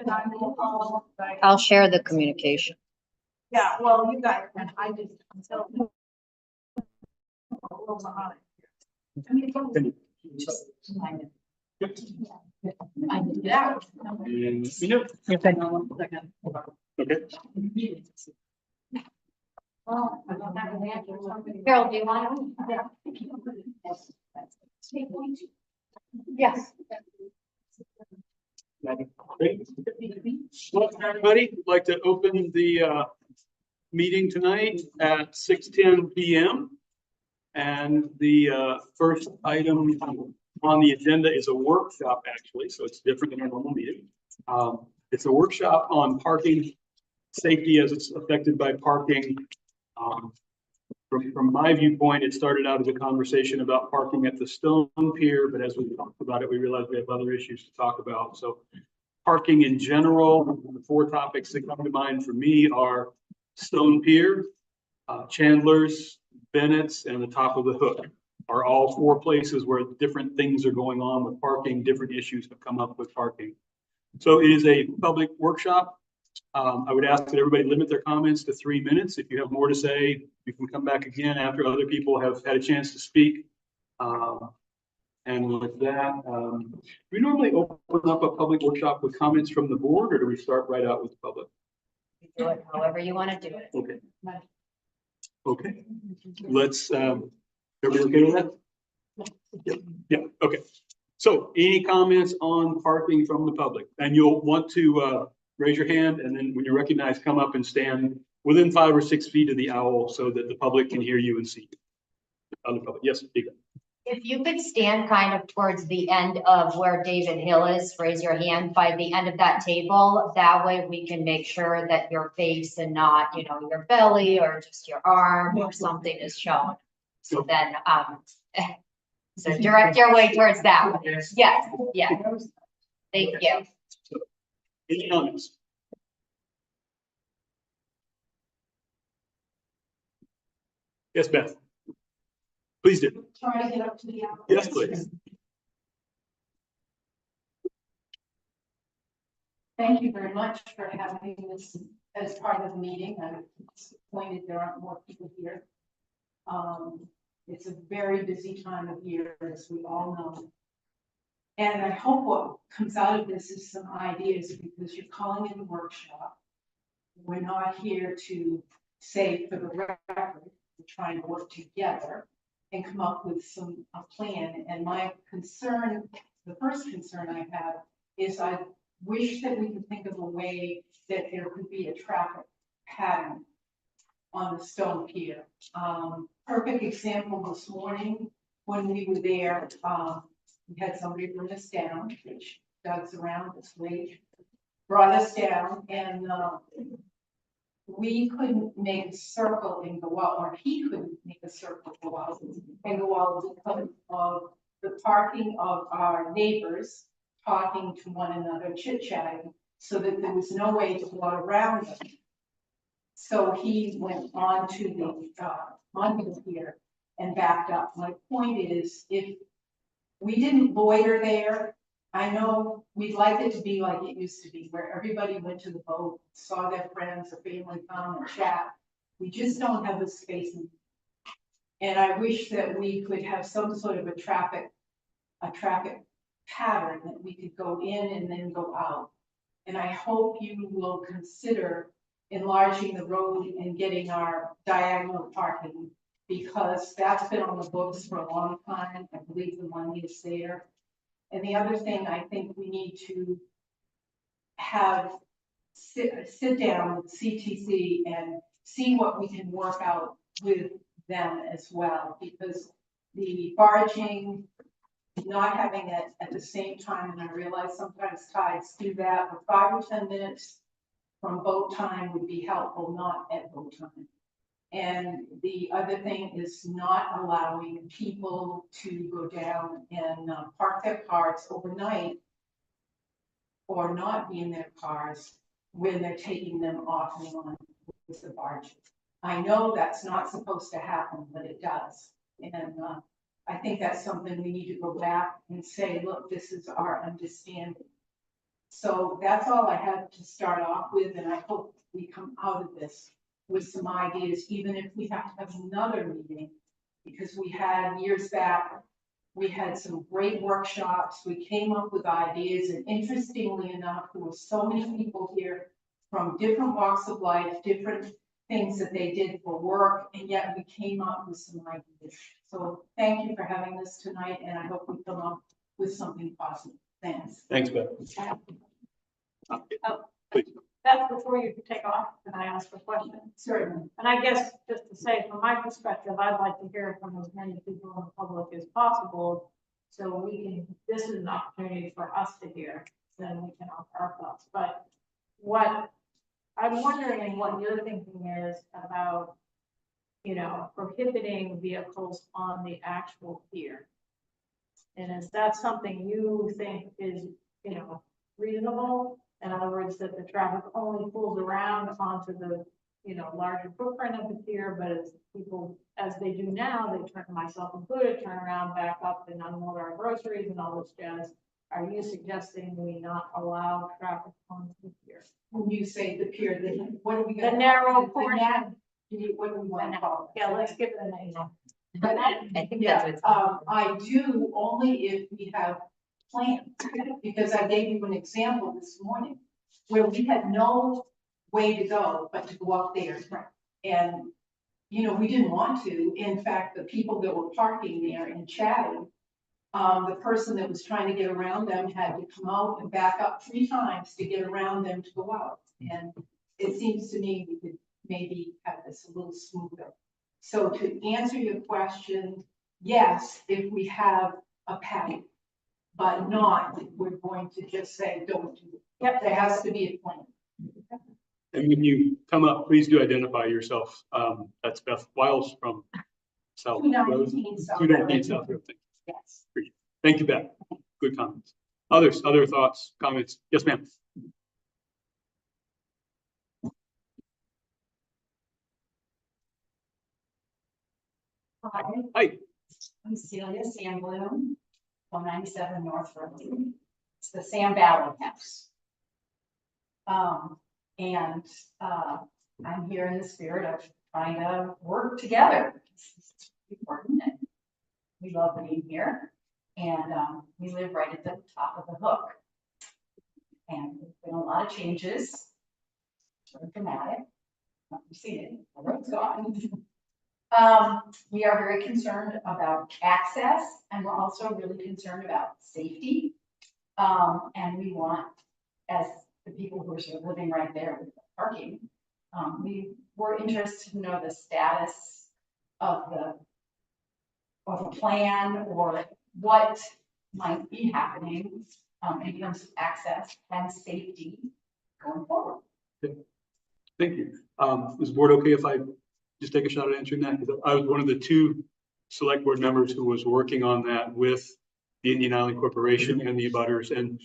and I will call. I'll share the communication. Yeah, well, you guys, and I just, I'm still a little behind. I mean, it's only just- Yeah. You know, okay. Well, I don't have an answer. Somebody- Carol, do you want Yes. Great. Welcome, everybody. I'd like to open the meeting tonight at 6:10 p.m. And the first item on the agenda is a workshop, actually, so it's different than our normal meeting. It's a workshop on parking safety as it's affected by parking. From my viewpoint, it started out as a conversation about parking at the Stone Pier, but as we talked about it, we realized we have other issues to talk about. So parking in general, the four topics that come to mind for me are Stone Pier, Chandler's, Bennett's, and the top of the Hook are all four places where different things are going on with parking, different issues have come up with parking. So it is a public workshop. I would ask that everybody limit their comments to 3 minutes. If you have more to say, you can come back again after other people have had a chance to speak. And with that, do we normally open up a public workshop with comments from the board, or do we start right out with the public? Do it however you want to do it. Okay. Okay. Let's, everybody okay with that? Yeah, okay. So any comments on parking from the public? And you'll want to raise your hand, and then when you're recognized, come up and stand within 5 or 6 feet of the owl so that the public can hear you and see you. Other public, yes, Tika. If you could stand kind of towards the end of where David Hill is, raise your hand by the end of that table. That way we can make sure that your face and not, you know, your belly or just your arm or something is shown. So then, so direct your way towards that one. Yes, yeah. Thank you. Any comments? Yes, Beth. Please do. Try to get up to the. Yes, please. Thank you very much for having this as part of the meeting. I'm disappointed there aren't more people here. It's a very busy time of year, as we all know. And I hope what comes out of this is some ideas, because you're calling it a workshop. We're not here to say for the record, we're trying to work together and come up with a plan. And my concern, the first concern I have is I wish that we could think of a way that there could be a traffic pattern on the Stone Pier. Perfect example this morning when we were there, we had somebody bring us down, which Doug's around this way, brought us down, and we couldn't make a circle and go out, or he couldn't make a circle go out and go out because of the parking of our neighbors talking to one another, chit-chatting, so that there was no way to go out around them. So he went on to the monument here and backed up. My point is, if we didn't loiter there, I know we'd like it to be like it used to be, where everybody went to the boat, saw their friends or family come and chat. We just don't have the space. And I wish that we could have some sort of a traffic pattern that we could go in and then go out. And I hope you will consider enlarging the road and getting our diagonal parking, because that's been on the books for a long time. I believe the money is there. And the other thing, I think we need to have sit down with CTC and see what we can work out with them as well, because the barging, not having it at the same time, and I realize sometimes tides do that, but 5 or 10 minutes from boat time would be helpful, not at boat time. And the other thing is not allowing people to go down and park their cars overnight or not be in their cars when they're taking them off and on with the barges. I know that's not supposed to happen, but it does. And I think that's something we need to go back and say, look, this is our understanding. So that's all I had to start off with, and I hope we come out of this with some ideas, even if we have to have another meeting. Because we had years back, we had some great workshops, we came up with ideas, and interestingly enough, there were so many people here from different walks of life, different things that they did for work, and yet we came up with some ideas. So thank you for having this tonight, and I hope we come up with something positive. Thanks. Thanks, Beth. Please. That's before you take off, can I ask a question? Certainly. And I guess just to say, from my perspective, I'd like to hear from as many people in the public as possible. So we can, this is an opportunity for us to hear, then we can offer our thoughts. But what, I'm wondering what your thinking is about, prohibiting vehicles on the actual pier. And is that something you think is, reasonable? In other words, that the traffic only pulls around onto the, larger footprint of the pier, but as people, as they do now, they turn, myself included, turn around, back up and unload our groceries and all this jazz. Are you suggesting we not allow traffic on the pier? When you say the pier, what are we The gonna? narrow the portion. What do we want to call it? Yeah, let's give it a name. I think Yeah, that's what. I do only if we have plans, because I gave you an example this morning where we had no way to go but to go up there. And, we didn't want to. In fact, the people that were parking there and chatting, the person that was trying to get around them had to come out and back up 3 times to get around them to go out. And it seems to me we could maybe have this a little smoother. So to answer your question, yes, if we have a patio, but not if we're going to just say, don't do it. Yep. There has to be a plan. And when you come up, please do identify yourself. That's Beth Wiles from South Road. 219 South 219 Road. South Road. Yes. Thank you, Beth. Good comments. Other thoughts, comments? Yes, ma'am. Hi, Hi. I'm Celia Sandbloom, 197 North Road. It's the Sam Valley House. I'm here in the spirit of trying to work together. It's important, and we love being here, and we live right at the top of the hook. And there's been a lot of changes, sort of dramatic. You've seen it, the road's gone. We are very concerned about access, and we're also really concerned about safety. And we want, as the people who are sort of living right there with the parking, we were interested to know the status of a plan or what might be happening in terms of access and safety going forward. Thank you. Is the board okay if I just take a shot at answering that? Because I was one of the 2 select board members who was working on that with the Indian Island Corporation and the abutters. And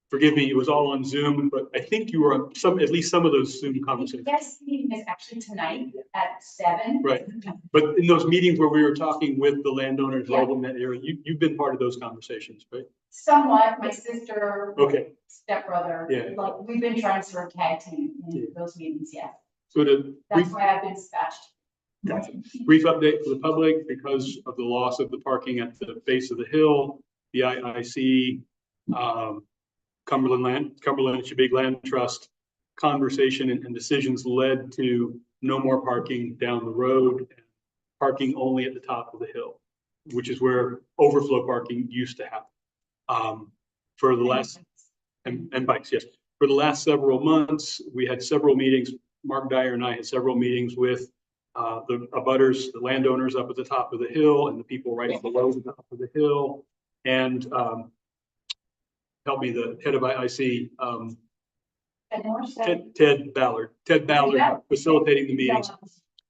forgive me, it was all on Zoom, but I think you were on at least some of those Zoom conversations. Yes, meeting is actually tonight at 7. Right. But in those meetings where we were talking with the landowners Yeah. right in that area, you've been part of those conversations, right? Somewhat, my sister, Okay. stepbrother, Yeah. like, we've been trying to sort of tag team Yeah. in those meetings, yeah. So to That's why I've been dispatched. Gotcha. Brief update for the public, because of the loss of the parking at the base of the hill, the IIC, Cumberland and Shabig Land Trust conversation and decisions led to no more parking down the road, parking only at the top of the hill, which is where overflow parking used to happen. For the last, and bikes, yes. For the last several months, we had several meetings. Mark Dyer and I had several meetings with the abutters, the landowners up at the top of the hill, and the people right below the top of the hill. And help me, the head of IIC, Ted Ballard Yeah. facilitating the meetings.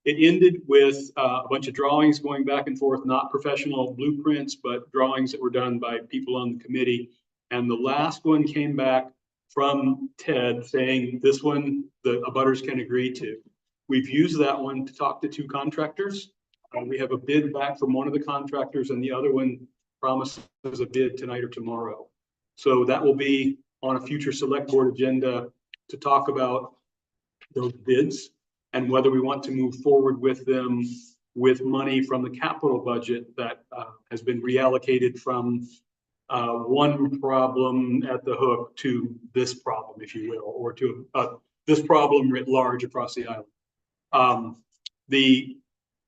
It ended with a bunch of drawings going back and forth, not professional blueprints, but drawings that were done by people on the committee. And the last one came back from Ted saying, this one, the abutters can agree to. We've used that one to talk to 2 contractors. We have a bid back from one of the contractors, and the other one promises a bid tonight or tomorrow. So that will be on a future select board agenda to talk about those bids and whether we want to move forward with them with money from the capital budget that has been reallocated from one problem at the hook to this problem, if you will, or to this problem writ large across the island. The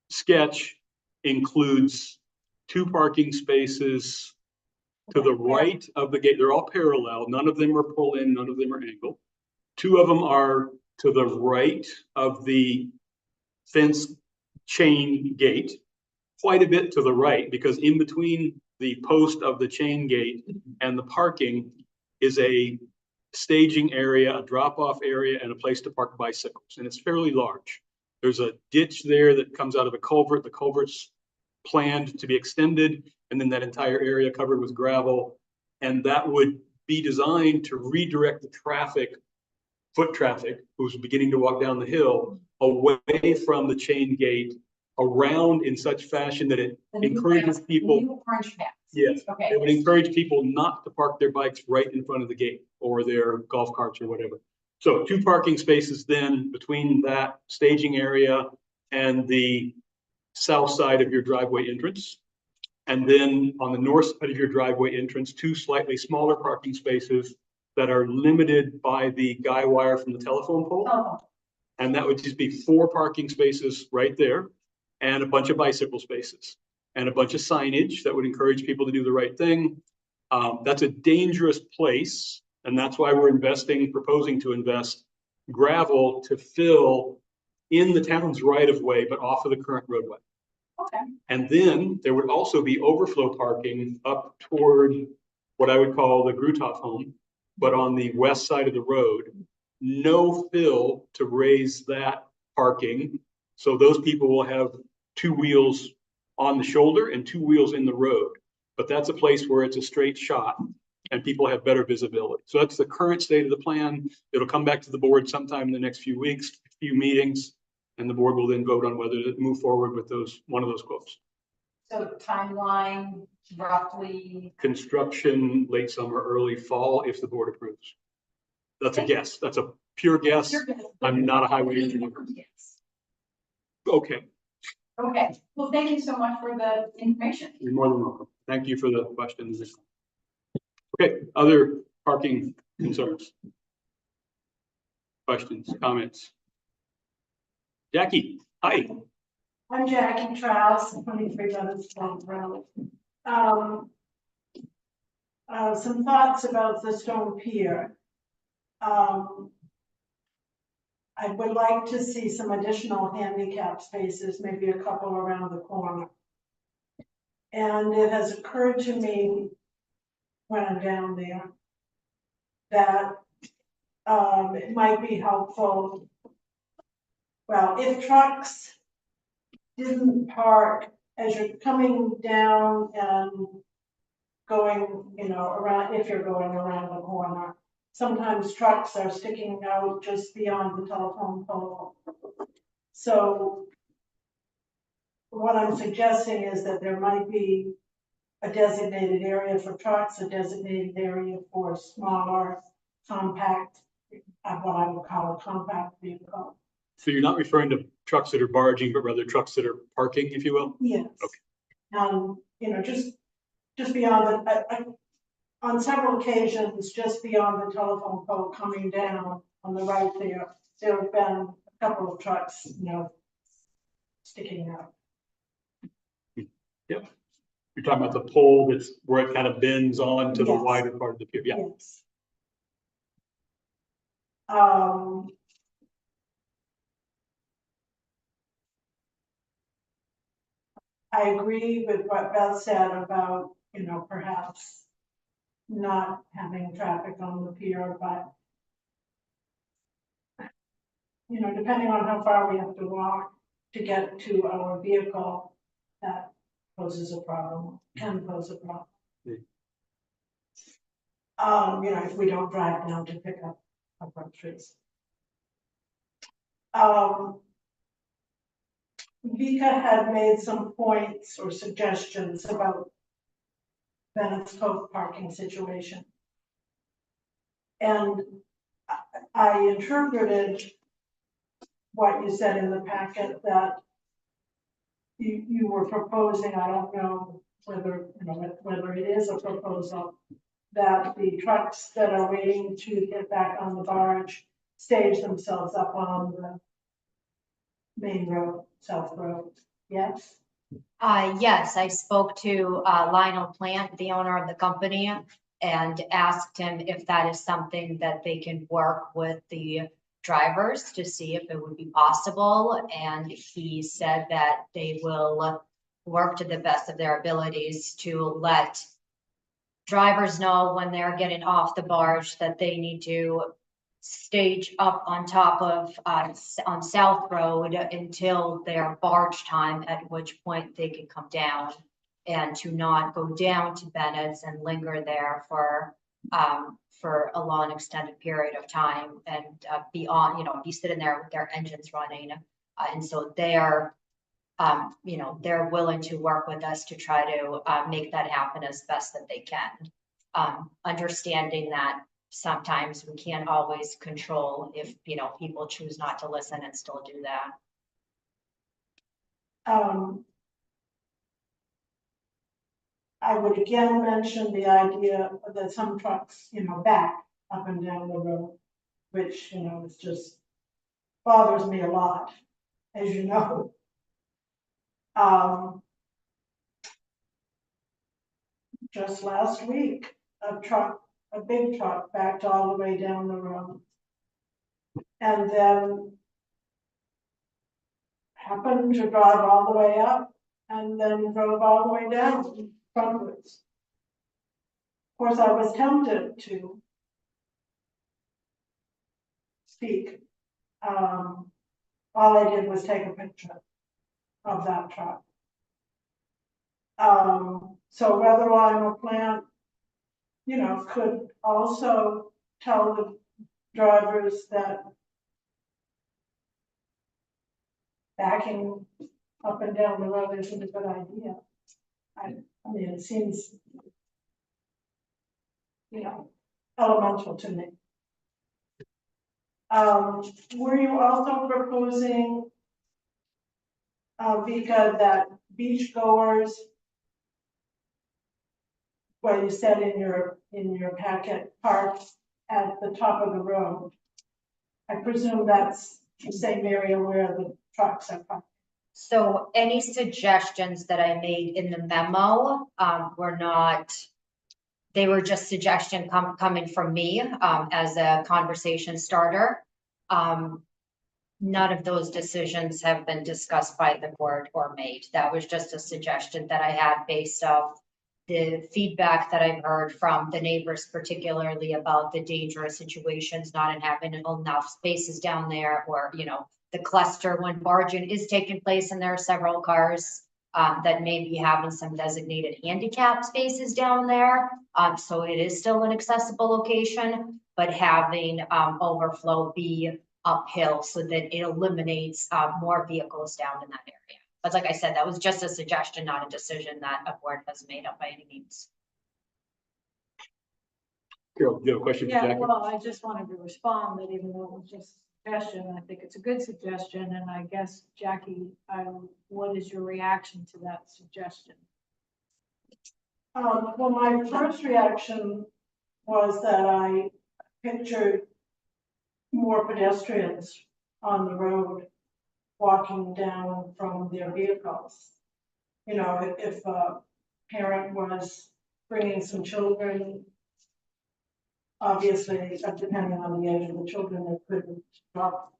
sketch includes 2 parking spaces to the right of the gate. They're all parallel. None of them are pull in, none of them are angled. 2 of them are to the right of the fence chain gate, quite a bit to the right, because in between the post of the chain gate and the parking is a staging area, a drop-off area, and a place to park bicycles, and it's fairly large. There's a ditch there that comes out of a culvert. The culvert's planned to be extended, and then that entire area covered with gravel, and that would be designed to redirect the traffic, foot traffic, who's beginning to walk down the hill, away from the chain gate, around in such fashion that it The new encourages paths, people. the new orange paths. Yes, Okay. it would encourage people not to park their bikes right in front of the gate or their golf carts or whatever. So 2 parking spaces then between that staging area and the south side of your driveway entrance. And then on the north side of your driveway entrance, 2 slightly smaller parking spaces that are limited by the guy wire from the telephone pole. Oh, And that would just be 4 parking spaces right there and a bunch of bicycle spaces and a bunch of signage that would encourage people to do the right thing. That's a dangerous place. And that's why we're proposing to invest gravel to fill in the town's right of way, but off of the current roadway. okay. And then there would also be overflow parking up toward what I would call the Grutov home, but on the west side of the road. No fill to raise that parking. So those people will have 2 wheels on the shoulder and 2 wheels in the road. But that's a place where it's a straight shot and people have better visibility. So that's the current state of the plan. It'll come back to the board sometime in the next few weeks, few meetings, and the board will then vote on whether to move forward with one of those quotes. So timeline roughly, Construction late summer, early fall, if the board approves. That's a guess. That's a pure guess. I'm not a highway engineer. Yes. Okay, Okay, well, thank you so much for the information. you're more than welcome. Thank you for the questions. Okay, other parking concerns? Questions, comments? Jackie, hi. I'm Jackie Travis, 23 Stone Road. Some thoughts about the stone pier. I would like to see some additional handicap spaces, maybe a couple around the corner. And it has occurred to me when I'm down there that it might be helpful. Well, if trucks didn't park as you're coming down and going, around, if you're going around the corner, sometimes trucks are sticking out just beyond the telephone pole. So what I'm suggesting is that there might be a designated area for trucks, a designated area for smaller, compact, what I would call a compact vehicle. So you're not referring to trucks that are barging, but rather trucks that are parking, if you will? Yes. Okay. Just beyond on several occasions, just beyond the telephone pole coming down on the right there have been a couple of trucks, sticking out. Yep. You're talking about the pole that's where it kind of bends on to the Yes. wider part of the pier. Yeah. Yes. I agree with what Beth said about, perhaps not having traffic on the pier, but depending on how far we have to walk to get to our vehicle, that poses a problem, can pose a problem. If we don't drive down to pick up our groceries. Vika had made some points or suggestions about Bennett's Cove parking situation. And I interpreted what you said in the packet that you were proposing, I don't know whether, whether it is a proposal, that the trucks that are waiting to get back on the barge stage themselves up on the main road, South Road, yes? Yes, I spoke to Lionel Plant, the owner of the company, and asked him if that is something that they can work with the drivers to see if it would be possible. And he said that they will work to the best of their abilities to let drivers know when they're getting off the barge that they need to stage up on top of, on South Road until their barge time, at which point they can come down, and to not go down to Bennett's and linger there for a long extended period of time and be on, be sitting there with their engines running. And so they're willing to work with us to try to make that happen as best that they can. Understanding that sometimes we can't always control if, people choose not to listen and still do that. I would again mention the idea that some trucks, back up and down the road, which, is just bothers me a lot, as you know. Just last week, a big truck backed all the way down the road. And then happened to drive all the way up and then drove all the way down frontwards. Of course, I was tempted to speak. All I did was take a picture of that truck. So whether Lionel Plant, could also tell the drivers that backing up and down the road isn't a good idea. I mean, it seems, elemental to me. Were you also proposing, Vika, that beachgoers, well, you said in your packet, park at the top of the road? I presume that's the same area where the trucks are parked. So any suggestions that I made in the memo they were just suggestion coming from me as a conversation starter. None of those decisions have been discussed by the board or made. That was just a suggestion that I had based off the feedback that I've heard from the neighbors, particularly about the dangerous situations, not having enough spaces down there, or, the cluster when barging is taking place and there are several cars that may be having some designated handicap spaces down there. So it is still an accessible location, but having overflow be uphill so that it eliminates more vehicles down in that area. But like I said, that was just a suggestion, not a decision that a board has made up by any means. Carol, do you have a question for Yeah, Jackie? well, I just wanted to respond that even though it was just a suggestion, I think it's a good suggestion, and I guess, Jackie, what is your reaction to that suggestion? Well, my first reaction was that I pictured more pedestrians on the road walking down from their vehicles. If a parent was bringing some children, obviously, depending on the age of the children, they couldn't walk.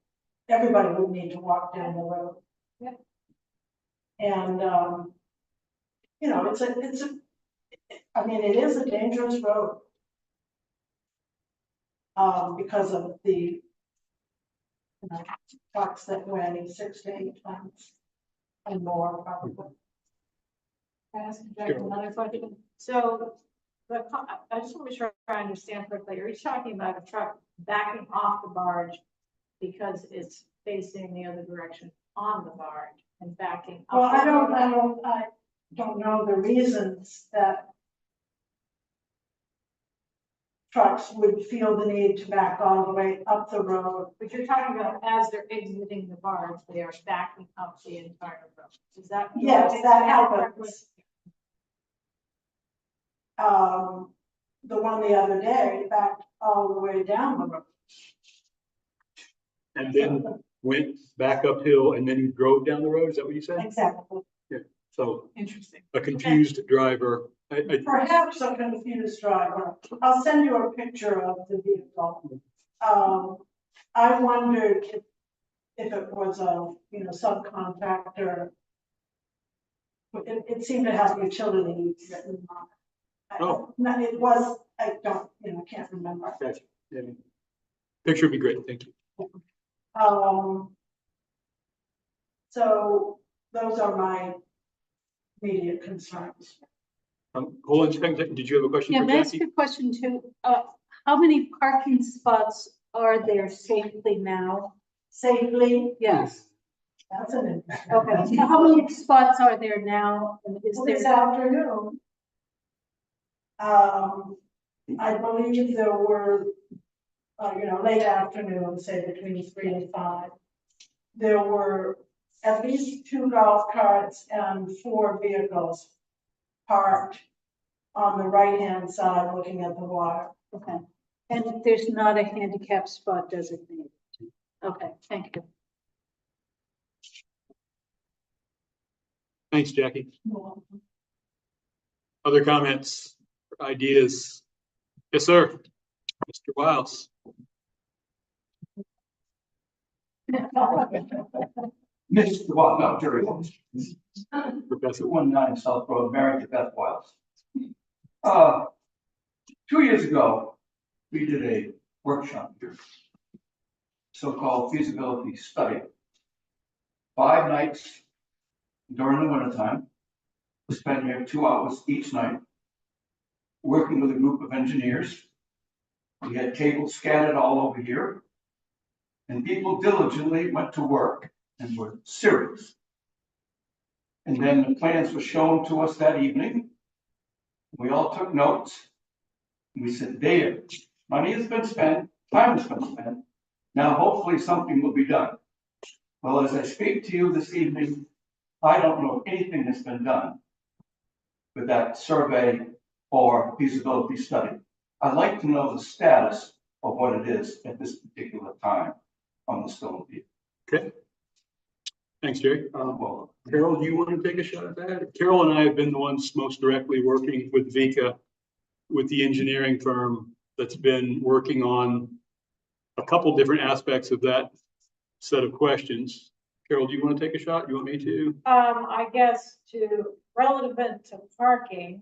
Everybody would need to walk down the road. Yeah. And, it is a dangerous road. Because of the trucks that weigh 6 to 8 tons and more probably. Can I ask Jackie another question? So, I just want to make sure I understand correctly. Are you talking about a truck backing off the barge because it's facing the other direction on the barge and backing up? Well, I don't know the reasons that trucks would feel the need to back all the way up the road. But you're talking about as they're exiting the barge, they are backing up the entire road. Is that? Yes, that happens. The one the other day backed all the way down the road. And then went back uphill and then drove down the road, is that what you said? Exactly. So Interesting. a confused driver, Perhaps a confused driver. I'll send you a picture of the vehicle. I wondered if it was a, subcontractor. It seemed to have utility written on it. Oh. No, it was, I don't, can't remember. gotcha. Yeah. Picture would be great, thank you. So those are my immediate concerns. Hold on a second, did you have a question Yeah, for may I ask Jackie? a question too? How many parking spots are there safely now? Safely? Yes. That's an interesting. Okay, so how many spots are there now? And is This there, afternoon. I believe there were, late afternoon, say between 3 and 5. There were at least 2 golf carts and 4 vehicles parked on the right-hand side looking at the water. okay, and there's not a handicap spot designated? Okay, thank you. Thanks, Jackie. Other comments, ideas? Yes, sir. Mr. Wiles. Jerry. Professor. 219 South Road, married to Beth Wiles. 2 years ago, we did a workshop here, so-called feasibility study. 5 nights during the wintertime. We spent here 2 hours each night, working with a group of engineers. We had cables scattered all over here, and people diligently went to work and were serious. And then the plans were shown to us that evening. We all took notes. We said, there, money has been spent, time has been spent. Now, hopefully something will be done. Well, as I speak to you this evening, I don't know if anything has been done with that survey or feasibility study. I'd like to know the status of what it is at this particular time on the stone field. Okay. Thanks, Jerry. Carol, do you want to take a shot at that? Carol and I have been the ones most directly working with Vika, with the engineering firm that's been working on a couple different aspects of that set of questions. Carol, do you want to take a shot? You want me to? I guess relevant to parking,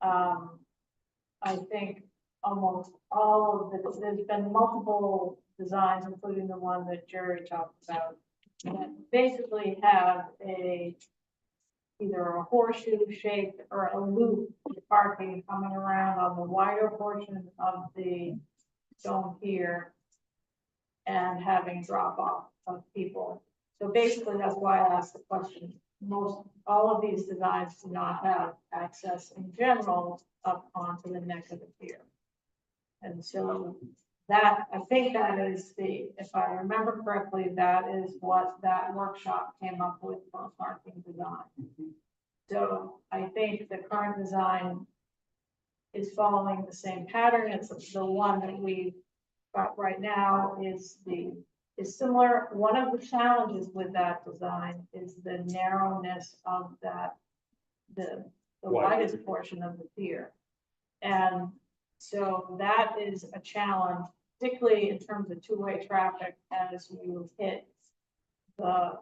I think almost all of there's been multiple designs, including the one that Jerry talked about, that basically have either a horseshoe shape or a loop of parking coming around on the wider portion of the stone pier and having drop off of people. So basically, that's why I asked the question. All of these designs do not have access in general up onto the neck of the pier. And so that, I think that is if I remember correctly, that is what that workshop came up with for parking design. So I think the current design is following the same pattern. It's the one that we've got right now is similar. One of the challenges with that design is the narrowness of the widest portion of the pier. And so that is a challenge, particularly in terms of two-way traffic as you hit the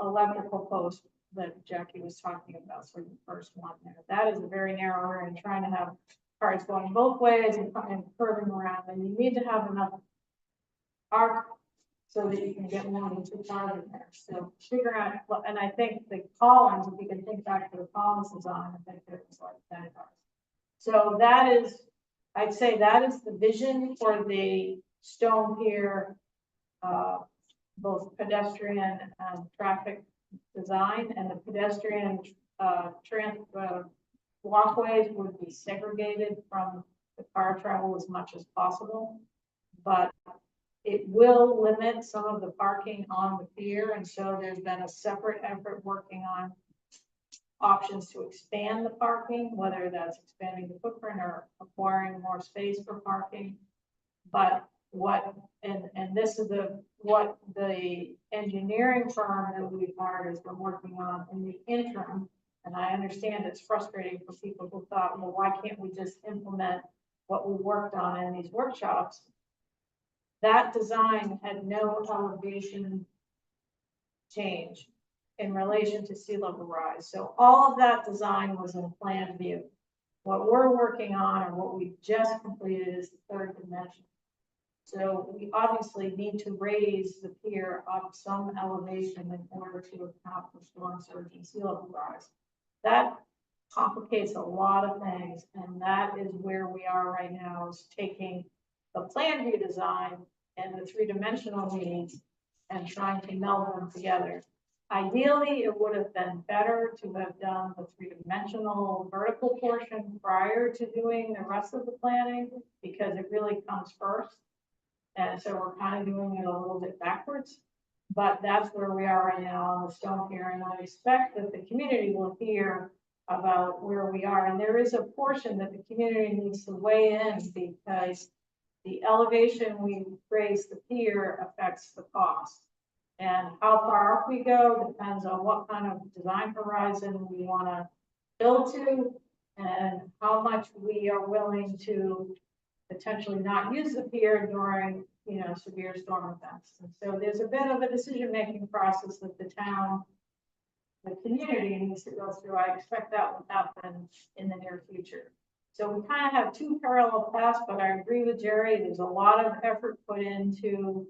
electrical post that Jackie was talking about, sort of the first one there. That is a very narrow area, and trying to have cars going both ways and curving around, and you need to have enough arc so that you can get more than 2 cars in there. So figure out, and I think the columns, if you can think back to the columns design, I think there was like 10 cars. So that is, I'd say that is the vision for the stone pier, both pedestrian and traffic design, and the pedestrian walkways would be segregated from the car travel as much as possible. But it will limit some of the parking on the pier, and so there's been a separate effort working on options to expand the parking, whether that's expanding the footprint or acquiring more space for parking. But what, and this is what the engineering firm that we've hired has been working on in the interim. And I understand it's frustrating for people who thought, well, why can't we just implement what we worked on in these workshops? That design had no elevation change in relation to sea level rise. So all of that design was in plan view. What we're working on, or what we just completed, is the third dimension. So we obviously need to raise the pier up some elevation in order to account for storm surge and sea level rise. That complicates a lot of things, and that is where we are right now, is taking the plan view design and the three-dimensional needs and trying to meld them together. Ideally, it would have been better to have done the three-dimensional vertical portion prior to doing the rest of the planning, because it really comes first. And so we're kind of doing it a little bit backwards, but that's where we are right now on the stone pier. And I expect that the community will hear about where we are. And there is a portion that the community needs to weigh in, because the elevation we raise the pier affects the cost. And how far up we go depends on what kind of design horizon we want to build to, and how much we are willing to potentially not use the pier during, severe storm events. And so there's a bit of a decision-making process that the town, the community needs to go through. I expect that will happen in the near future. So we kind of have two parallel paths, but I agree with Jerry. There's a lot of effort put into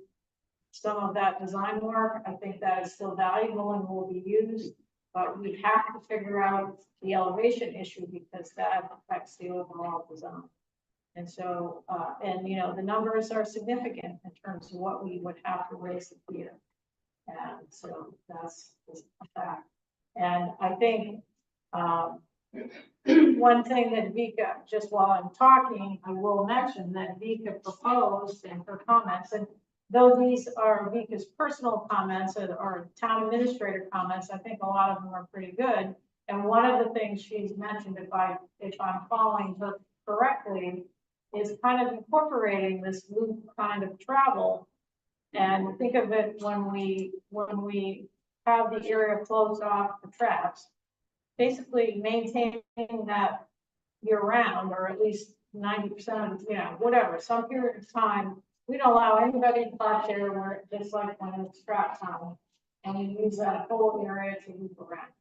some of that design work. I think that is still valuable and will be used, but we have to figure out the elevation issue, because that affects the overall design. And so, the numbers are significant in terms of what we would have to raise the pier. And so that's a fact. And I think, one thing that Vika, just while I'm talking, I will mention that Vika proposed in her comments, and though these are Vika's personal comments or town administrator comments, I think a lot of them are pretty good. And one of the things she's mentioned, if I'm following her correctly, is kind of incorporating this loop kind of travel. And think of it when we have the area closed off for traps, basically maintaining that year round, or at least 90% of, whatever, some period of time. We don't allow anybody to park there, where just like when it's trap time, and we use that whole area to loop around.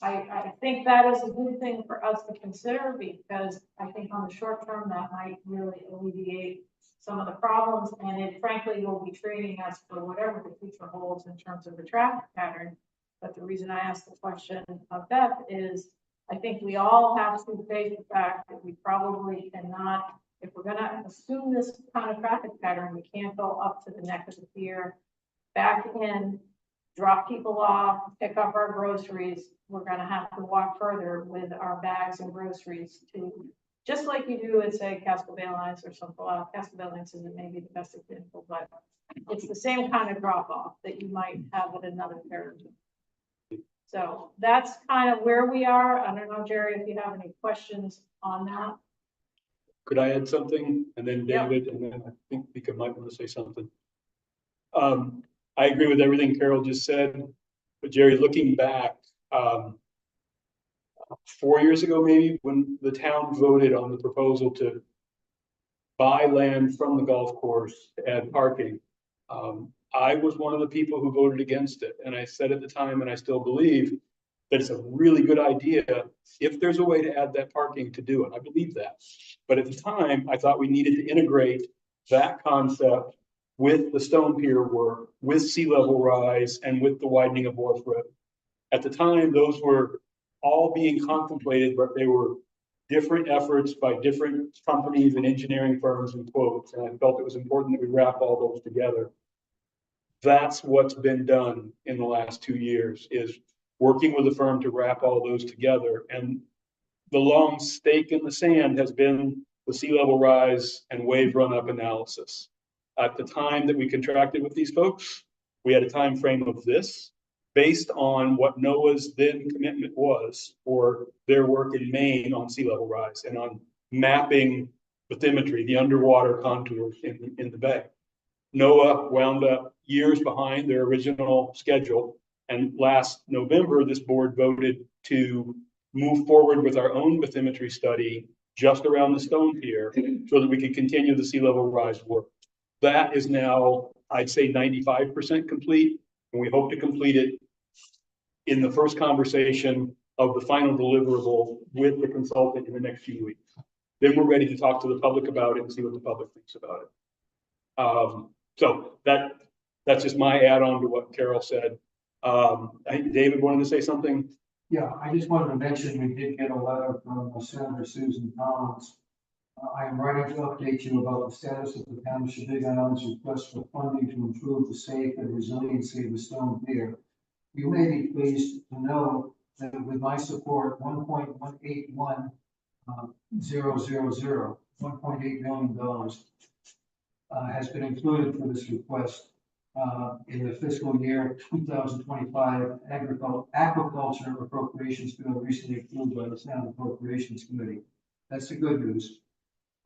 I think that is a good thing for us to consider, because I think on the short term, that might really alleviate some of the problems, and it frankly will be training us for whatever the future holds in terms of the traffic pattern. But the reason I asked the question of Beth is, I think we all have to face the fact that we probably cannot, if we're gonna assume this kind of traffic pattern, we can't go up to the neck of the pier, back in, drop people off, pick up our groceries. We're gonna have to walk further with our bags and groceries to, just like you do at, say, Casco Bay Lines or something. Well, Casco Bay Lines isn't maybe the best example, but it's the same kind of drop off that you might have at another carriage. So that's kind of where we are. I don't know, Jerry, if you have any questions on that. Could I add something? And then Yeah. David, and then I think Vika might want to say something. I agree with everything Carol just said, but Jerry, looking back, 4 years ago, maybe, when the town voted on the proposal to buy land from the golf course to add parking, I was one of the people who voted against it. And I said at the time, and I still believe, that it's a really good idea if there's a way to add that parking to do it. I believe that. But at the time, I thought we needed to integrate that concept with the stone pier work, with sea level rise, and with the widening of Wharf Road. At the time, those were all being contemplated, but they were different efforts by different companies and engineering firms and quotes. And I felt it was important that we wrap all those together. That's what's been done in the last 2 years, is working with a firm to wrap all those together. And the long stake in the sand has been the sea level rise and wave run up analysis. At the time that we contracted with these folks, we had a time frame of this based on what NOAA's then commitment was for their work in Maine on sea level rise and on mapping bathymetry, the underwater contours in the bay. NOAA wound up years behind their original schedule. And last November, this board voted to move forward with our own bathymetry study just around the Stone Pier so that we could continue the sea level rise work. That is now, I'd say 95% complete, and we hope to complete it in the first conversation of the final deliverable with the consultant in the next few weeks. Then we're ready to talk to the public about it and see what the public thinks about it. So that's just my add-on to what Carol said. I think David wanted to say something. Yeah, I just wanted to mention, we did get a letter from Senator Susan Collins. I am writing to update you about the status of the township of Big Island's request for funding to improve the safe and resiliency of the Stone Pier. You may be pleased to know that with my support, $1.181000, $1.8 million has been included for this request in the fiscal year 2025 agriculture appropriations bill recently approved by the Senate Appropriations Committee. That's the good news.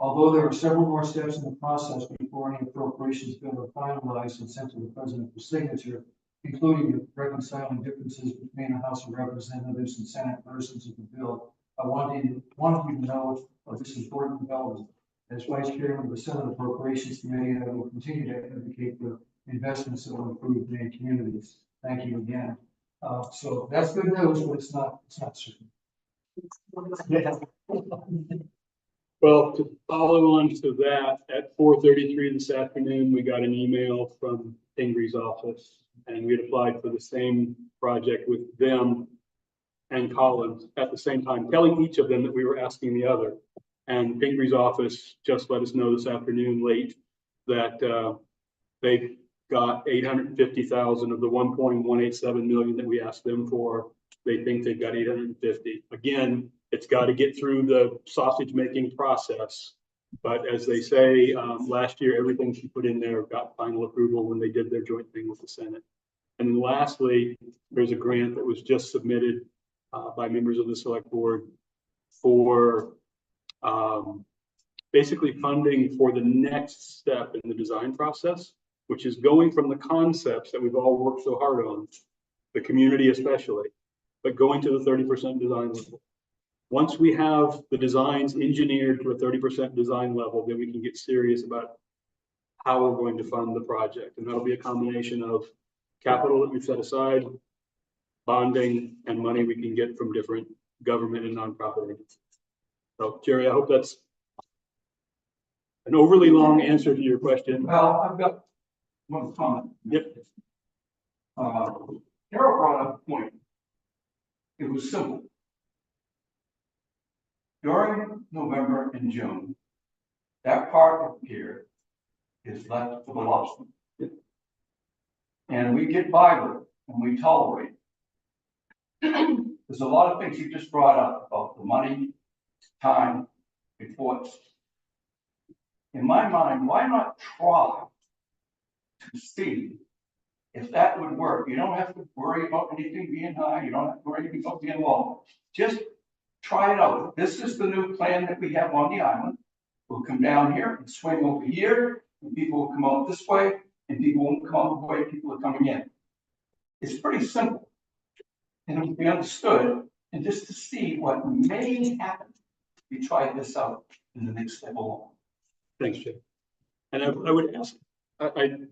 Although there are several more steps in the process before any appropriations bill are finalized and sent to the president for signature, including reconciling differences between the House of Representatives and Senate versions of the bill, I wanted you to know of this important development. As Vice Chairman of the Senate Appropriations Committee, I will continue to advocate for investments that will improve Maine communities. Thank you again. So that's good news, but it's not certain. Yeah. Well, to follow on to that, at 4:33 this afternoon, we got an email from Pingree office, and we had applied for the same project with them and Collins at the same time, telling each of them that we were asking the other. And Pingree office just let us know this afternoon late that they got 850,000 of the 1.187 million that we asked them for. They think they've got 850. Again, it's got to get through the sausage making process. But as they say, last year, everything she put in there got final approval when they did their joint thing with the Senate. And then lastly, there's a grant that was just submitted by members of the select board for basically funding for the next step in the design process, which is going from the concepts that we've all worked so hard on, the community especially, but going to the 30% design level. Once we have the designs engineered to a 30% design level, then we can get serious about how we're going to fund the project. And that'll be a combination of capital that we've set aside, bonding, and money we can get from different government and nonprofit agencies. So, Jerry, I hope that's an overly long answer to your question. Well, I've got one comment. Yep. Carol brought up a point. It was simple. During November and June, that part of the pier is left for the lobster. And we get by with it and we tolerate it. There's a lot of things you just brought up about the money, time, reports. In my mind, why not try to see if that would work? You don't have to worry about anything being high. You don't have to worry about being low. Just try it out. This is the new plan that we have on the island. We'll come down here and swing over here, and people will come out this way, and people won't come out the way people are coming in. It's pretty simple. And it will be understood, and just to see what may happen if we try this out in the next step along. Thanks, Jay. And I would ask, again,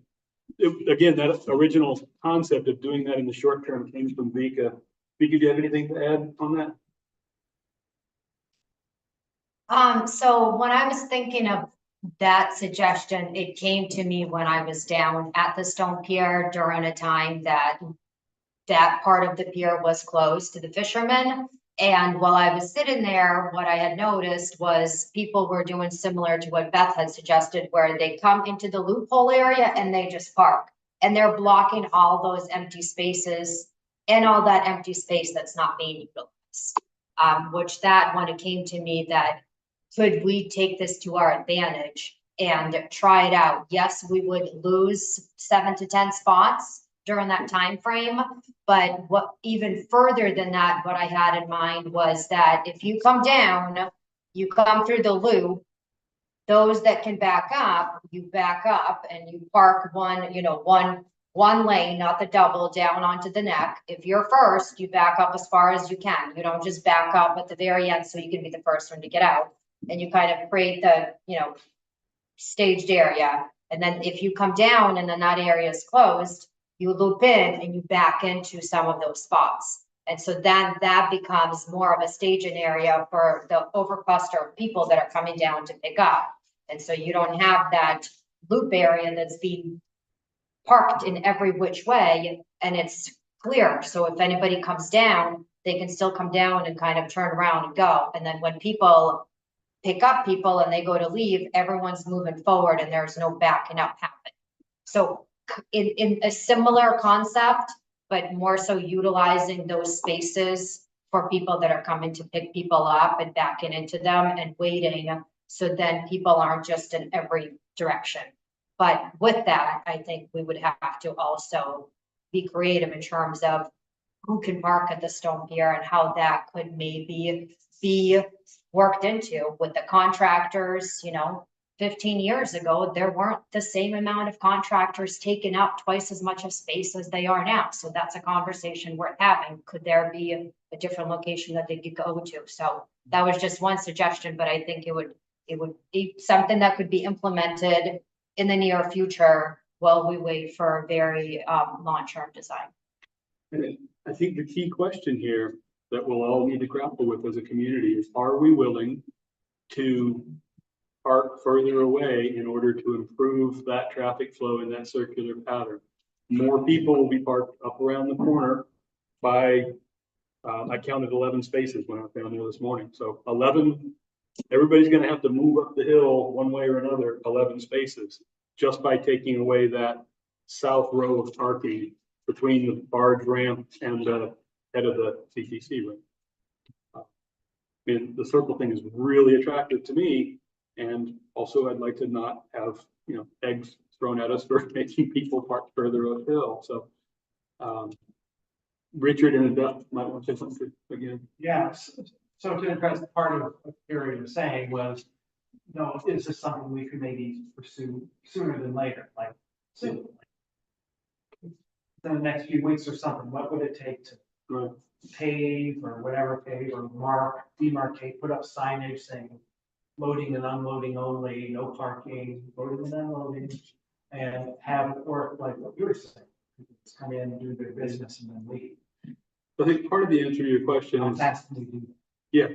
that original concept of doing that in the short term came from Vika. Vika, do you have anything to add on that? So when I was thinking of that suggestion, it came to me when I was down at the Stone Pier during a time that part of the pier was closed to the fishermen. And while I was sitting there, what I had noticed was people were doing similar to what Beth had suggested, where they come into the loophole area and they just park. And they're blocking all those empty spaces and all that empty space that's not being utilized. which that when it came to me that could we take this to our advantage and try it out? Yes, we would lose 7 to 10 spots during that time frame. But what even further than that, what I had in mind was that if you come down, you come through the loop, those that can back up, you back up and you park one, one lane, not the double, down onto the neck. If you're first, you back up as far as you can. You don't just back up at the very end so you can be the first one to get out. And you kind of create the, staged area. And then if you come down and then that area is closed, you loop in and you back into some of those spots. And so then that becomes more of a staging area for the overcluster of people that are coming down to pick up. And so you don't have that loop area that's being parked in every which way and it's clear. So if anybody comes down, they can still come down and kind of turn around and go. And then when people pick up people and they go to leave, everyone's moving forward and there's no backing up happening. So in a similar concept, but more so utilizing those spaces for people that are coming to pick people up and backing into them and waiting. So then people aren't just in every direction. But with that, I think we would have to also be creative in terms of who can park at the Stone Pier and how that could maybe be worked into with the contractors. 15 years ago, there weren't the same amount of contractors taking up twice as much of space as they are now. So that's a conversation we're having. Could there be a different location that they could go to? So that was just one suggestion, but I think it would be something that could be implemented in the near future while we wait for a very long-term design. And I think the key question here that we'll all need to grapple with as a community is, are we willing to park further away in order to improve that traffic flow in that circular pattern? More people will be parked up around the corner by, I counted 11 spaces when I was down there this morning. So 11, everybody's going to have to move up the hill one way or another, 11 spaces, just by taking away that south row of parking between the barge ramp and the head of the CTC room. The circle thing is really attractive to me. And also I'd like to not have, eggs thrown at us for making people park further uphill. So Richard and Beth might want to say something again. Yes. So to address part of what Gary was saying was, is this something we could maybe pursue sooner than later? Like soon, in the next few weeks or something, what would it take to pave or whatever, pave or demarcate, put up signage saying loading and unloading only, no parking, loading and unloading, and have it work like what you were saying. Just come in, do their business and then leave. I think part of the answer to your question is, That's what we do. yeah,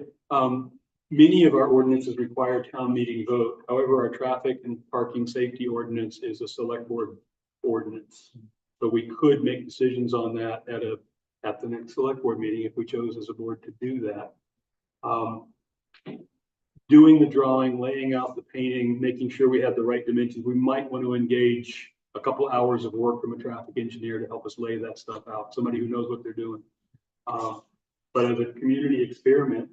many of our ordinances require town meeting vote. However, our traffic and parking safety ordinance is a select board ordinance. So we could make decisions on that at the next select board meeting if we chose as a board to do that. Doing the drawing, laying out the painting, making sure we have the right dimensions. We might want to engage a couple hours of work from a traffic engineer to help us lay that stuff out. Somebody who knows what they're doing. But as a community experiment,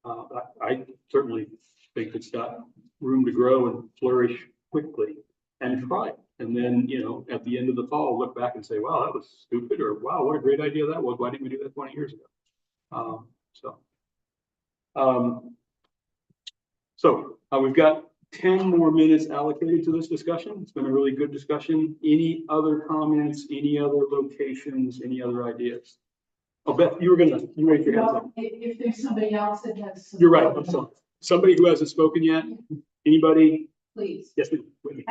I certainly think it's got room to grow and flourish quickly and try it. And then, at the end of the fall, look back and say, wow, that was stupid, or wow, what a great idea that was. Why didn't we do that 20 years ago? So we've got 10 more minutes allocated to this discussion. It's been a really good discussion. Any other comments, any other locations, any other ideas? Oh, Beth, you raised your hand. If there's somebody else that has. You're right. I'm sorry. Somebody who hasn't spoken yet? Anybody? Please. Yes, please.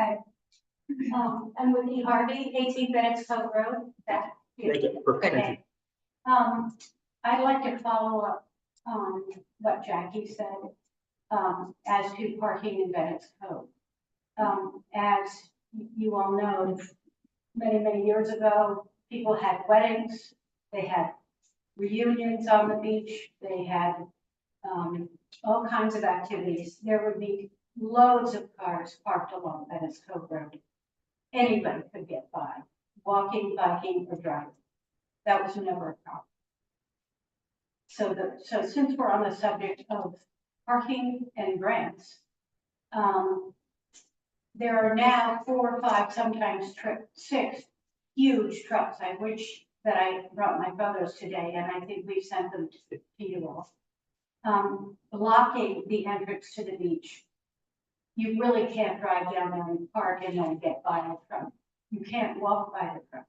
I'm Whitney Harvey, 18 Bennett Cove Road. Right there. Perfect. Thank you. I'd like to follow up on what Jackie said, as to parking in Bennett's Cove. As you all know, many, many years ago, people had weddings, they had reunions on the beach, they had all kinds of activities. There would be loads of cars parked along Bennett's Cove Road. Anybody could get by, walking, biking, or driving. That was never a problem. so since we're on the subject of parking and grants, there are now 4 or 5, sometimes 6 huge trucks. I wish that I brought my photos today, and I think we've sent them to you all. Blocking the entrance to the beach. You really can't drive down there and park and then get by a truck. You can't walk by the trucks.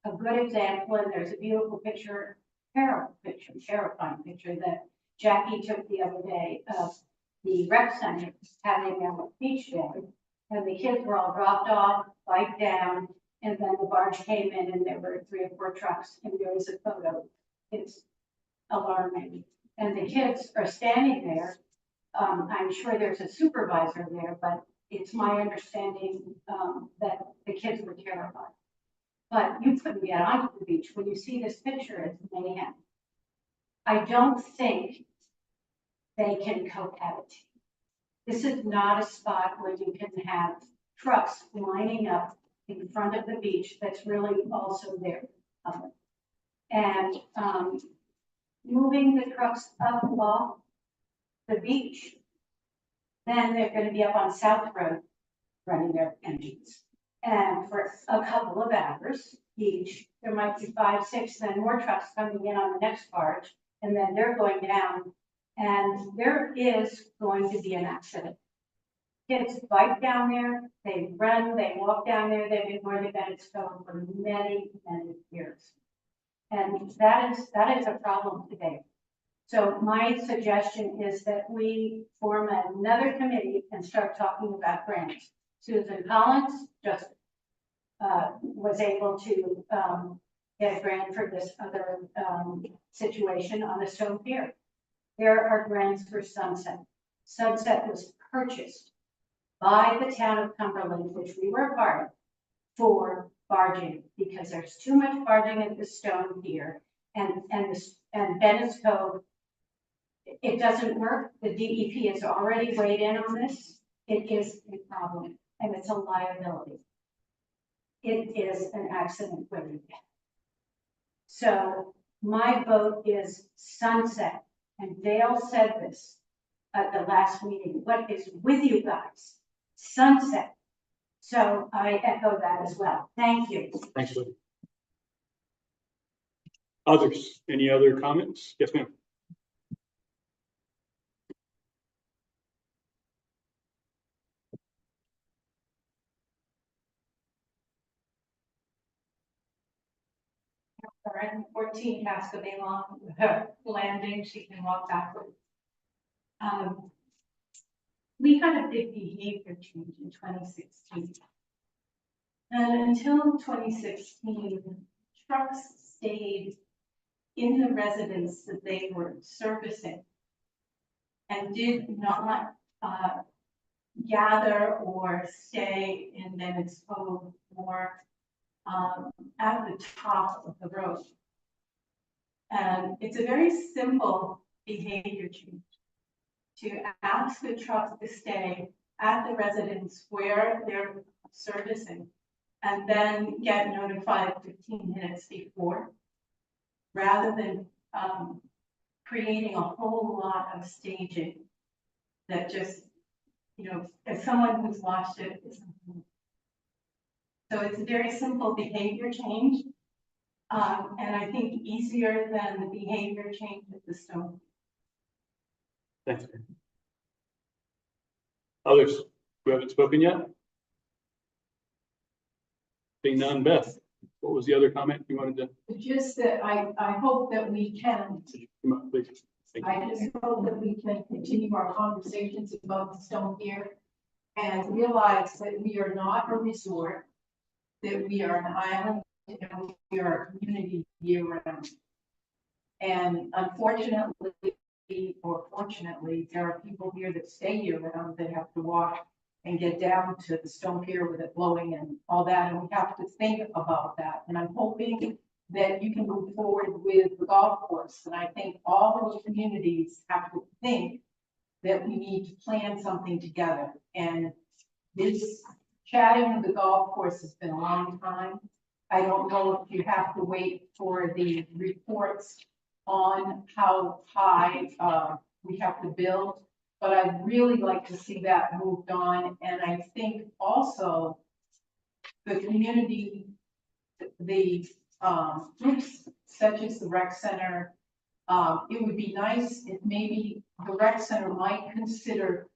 A good example, and there's a beautiful picture, terrifying picture that Jackie took the other day of the rec center having a beach day. And the kids were all dropped off, biked down, and then the barge came in and there were 3 or 4 trucks, and there was a photo. It's alarming. And the kids are standing there. I'm sure there's a supervisor there, but it's my understanding that the kids were terrified. But you couldn't get onto the beach. When you see this picture, it's mayhem. I don't think they can cohabitate. This is not a spot where you can have trucks lining up in front of the beach that's really also there. And moving the trucks up off the beach, then they're going to be up on South Road running their engines. And for a couple of hours each, there might be 5, 6, then more trucks coming in on the next barge, and then they're going down, and there is going to be an accident. Kids bike down there, they run, they walk down there, they've been going to Bennett's Cove for many, many years. And that is a problem today. So my suggestion is that we form another committee and start talking about grants. Susan Collins just was able to get a grant for this other situation on the Stone Pier. There are grants for Sunset. Sunset was purchased by the town of Cumberland, which we were a part of, for barging, because there's too much barging at the Stone Pier and Bennett's Cove. It doesn't work. The DEP has already weighed in on this. It is a problem and it's a liability. It is an accident waiting. So my vote is Sunset. And Dale said this at the last meeting. What is with you guys? Sunset. So I echo that as well. Thank you. Thanks, Libby. Others, any other comments? Yes, ma'am. All right, 14 Cascabay Lawn Landing, she can walk backwards. We had a big behavior change in 2016. And until 2016, trucks stayed in the residence that they were servicing and did not gather or stay in Bennett's Cove or at the top of the road. And it's a very simple behavior change to ask the trucks to stay at the residence where they're servicing and then get notified 15 minutes before, rather than creating a whole lot of staging that just, as someone who's watched it, so it's a very simple behavior change, and I think easier than the behavior change at the Stone. Thanks. Others who haven't spoken yet? Being none, Beth, what was the other comment you wanted to? Just that I hope that we can, Come on, please. Thank you. I just hope that we can continue our conversations about the Stone Pier and realize that we are not a resort, that we are an island, and we are a community year round. And unfortunately, or fortunately, there are people here that stay year round that have to walk and get down to the Stone Pier with it blowing and all that, and we have to think about that. And I'm hoping that you can move forward with the golf course. And I think all of the communities have to think that we need to plan something together. And this chatting with the golf course has been a long time. I don't know if you have to wait for the reports on how high, we have to build. But I'd really like to see that moved on, and I think also the community, groups such as the rec center, it would be nice if maybe the rec center might consider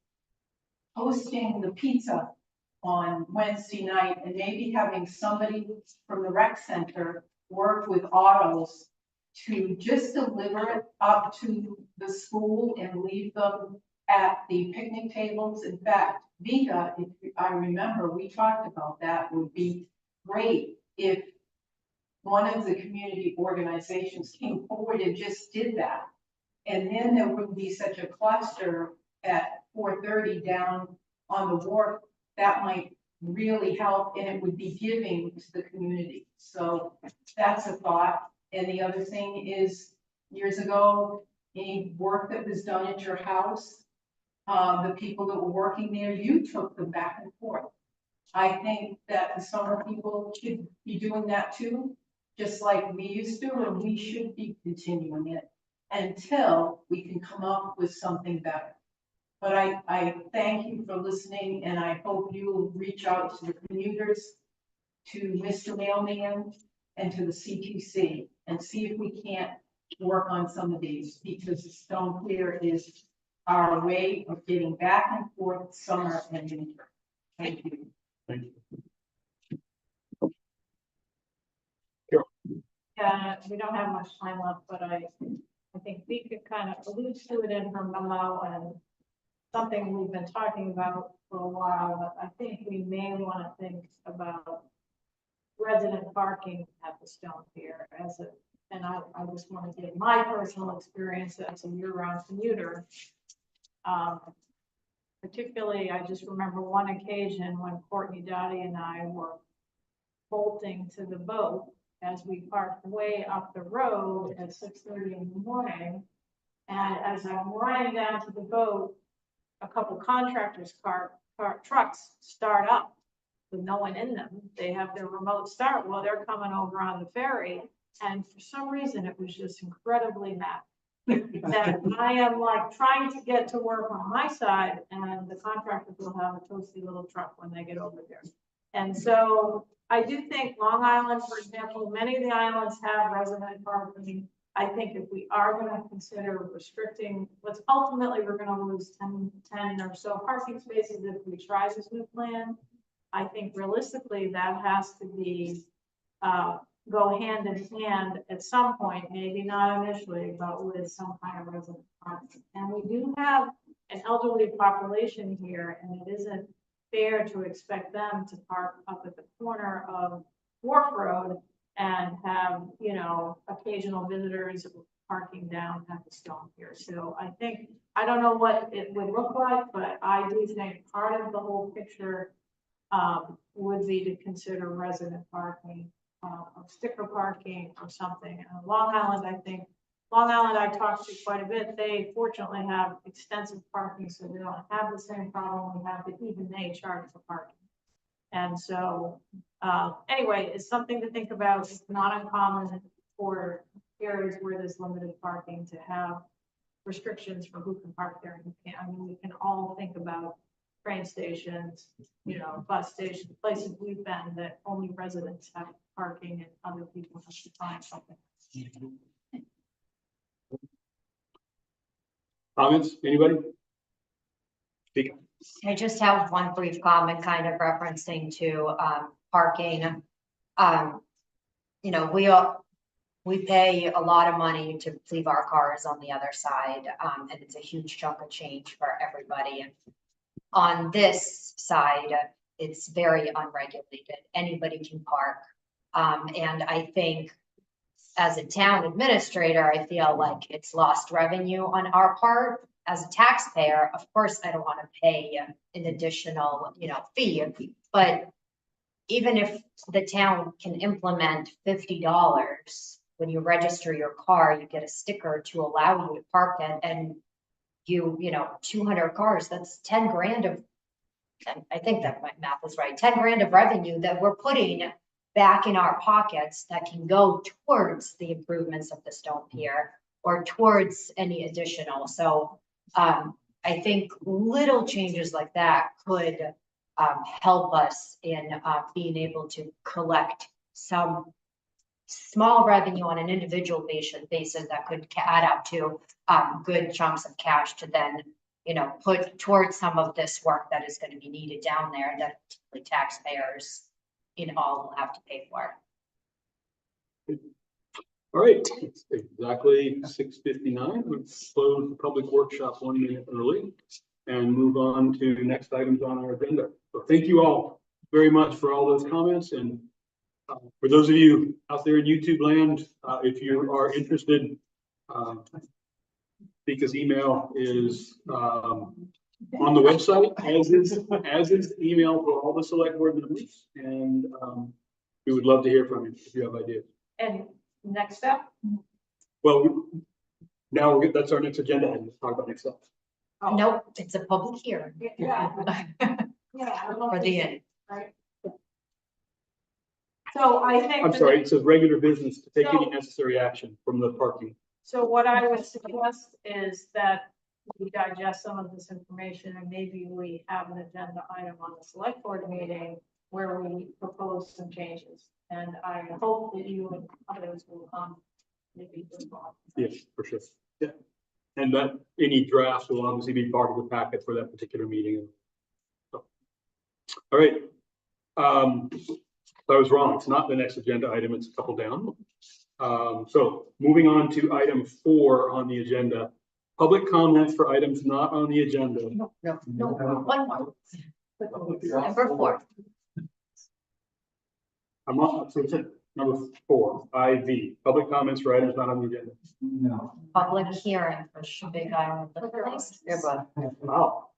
hosting the pizza on Wednesday night and maybe having somebody from the rec center work with autos to just deliver it up to the school and leave them at the picnic tables. In fact, Vika, if I remember, we talked about that, would be great if one of the community organizations came forward and just did that. And then there wouldn't be such a cluster at 4:30 down on the wharf. That might really help, and it would be giving to the community. So that's a thought. And the other thing is, years ago, any work that was done at your house, the people that were working there, you took them back and forth. I think that the summer people should be doing that too, just like we used to, and we should be continuing it until we can come up with something better. But I thank you for listening, and I hope you will reach out to the commuters, to Mr. Mailman, and to the CTC, and see if we can't work on some of these, because the stone clear is our way of getting back and forth summer and winter. Thank you. Thank you. Yeah, we don't have much time left, but I think we could kind of allude to it in her memo, and something we've been talking about for a while, but I think we may want to think about resident parking at the Stone Pier as a, and I just want to give my personal experience as a year-round commuter. Particularly, I just remember one occasion when Courtney Dottie and I were bolting to the boat as we parked way up the road at 6:30 in the morning. And as I'm running down to the boat, a couple contractors' trucks start up with no one in them. They have their remote start while they're coming over on the ferry. And for some reason, it was just incredibly mad. That I am like trying to get to work on my side, and the contractors will have a toasty little truck when they get over there. And so I do think Long Island, for example, many of the islands have resident parking. I think if we are going to consider restricting, what's ultimately we're going to lose 10 or so parking spaces if we try this new plan. I think realistically that has to be go hand in hand at some point, maybe not initially, but with some kind of resident parking. And we do have an elderly population here, and it isn't fair to expect them to park up at the corner of Wharf Road and have, you know, occasional visitors parking down at the Stone Pier. So I think, I don't know what it would look like, but I do think part of the whole picture would be to consider resident parking, or sticker parking or something. Long Island, I think, Long Island I talked to quite a bit. They fortunately have extensive parking, so they don't have the same problem we have, but even they charge for parking. And so, anyway, it's something to think about. It's not uncommon for areas where there's limited parking to have restrictions for who can park there and who can't. I mean, we can all think about train stations, you know, bus stations, places we've been that only residents have parking and other people have to find something. Comments, anybody? Speak. I just have one brief comment kind of referencing to parking. You know, we pay a lot of money to leave our cars on the other side, and it's a huge chunk of change for everybody. And on this side, it's very unregulated. Anybody can park. And I think as a town administrator, I feel like it's lost revenue on our part. As a taxpayer, of course, I don't want to pay an additional, you know, fee, but even if the town can implement $50, when you register your car, you get a sticker to allow you to park it, and you know, 200 cars, that's 10 grand of, I think that my math is right, 10 grand of revenue that we're putting back in our pockets that can go towards the improvements of the Stone Pier. or towards any additional. So I think little changes like that could help us in being able to collect some small revenue on an individual basis that could add up to good chunks of cash to then, you know, put towards some of this work that is going to be needed down there that the taxpayers in all will have to pay for. All right, it's exactly 6:59. Let's close the public workshop 1 minute early and move on to next items on our agenda. So thank you all very much for all those comments. And for those of you out there in YouTube land, if you are interested, Vika's email is on the website, as is email for all the select board members. And we would love to hear from you if you have ideas. And next step? Well, now that's our next agenda, and let's talk about next steps. Nope, it's a public hearing. Yeah. Yeah. For the end. Right. So I think. I'm sorry, it says regular business to take any necessary action from the parking. So what I would suggest is that we digest some of this information and maybe we have an agenda item on the select board meeting where we propose some changes. And I hope that you and others will maybe involved. Yes, for sure. Yeah. And that any drafts will obviously be part of the packet for that particular meeting. So, all right. I was wrong. It's not the next agenda item. It's a couple down. So moving on to item 4 on the agenda, public comments for items not on the agenda. No, one more. Number 4. I'm on, so it's number 4, IV, public comments for items not on the agenda. No. Public hearing for Big Island liquor license. Wow.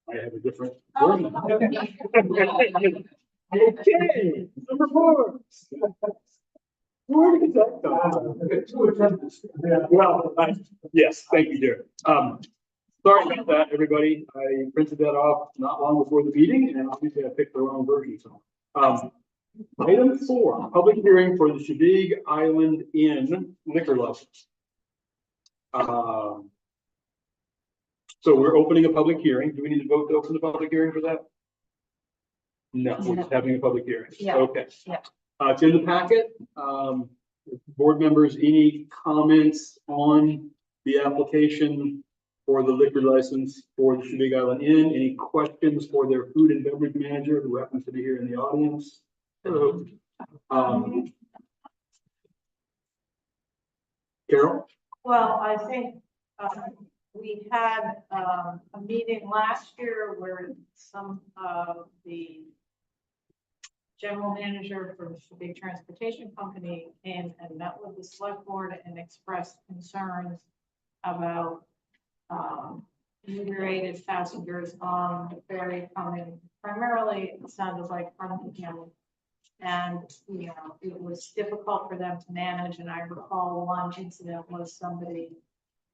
I have a different version. Okay, number 4. Where did that come from? Well, yes, thank you, dear. Sorry about that, everybody. I printed that off not long before the meeting, and obviously I picked the wrong version. So, item 4, public hearing for the Big Island Inn liquor license. So we're opening a public hearing. Do we need to vote to open the public hearing for that? No, we're just having a public hearing. Yeah. Okay. Yeah. It's in the packet. Board members, any comments on the application for the liquor license for the Big Island Inn? Any questions for their food and beverage manager who happens to be here in the audience? Hello. Carol? Well, I think we had a meeting last year where some of the general manager for the big transportation company came and met with the select board and expressed concerns about inebriated passengers on the ferry coming primarily, it sounded like from the county. And, you know, it was difficult for them to manage. And I recall one incident was somebody,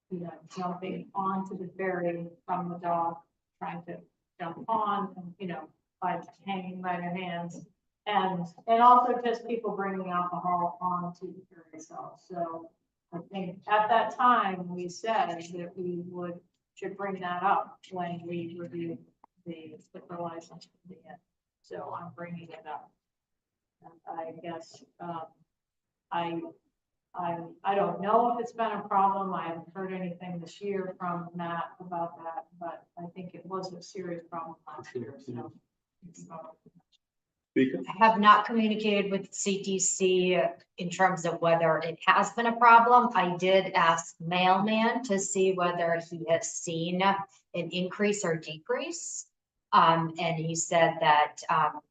you know, jumping onto the ferry from the dock, trying to jump on, and, you know, by hanging by their hands. And also just people bringing alcohol onto the ferry itself. So I think at that time, we said that we should bring that up when we review the liquor license. So I'm bringing it up. And I guess, I don't know if it's been a problem. I haven't heard anything this year from Matt about that, but I think it was a serious problem last year, so. I have not communicated with CTC in terms of whether it has been a problem. I did ask Mailman to see whether he has seen an increase or decrease. And he said that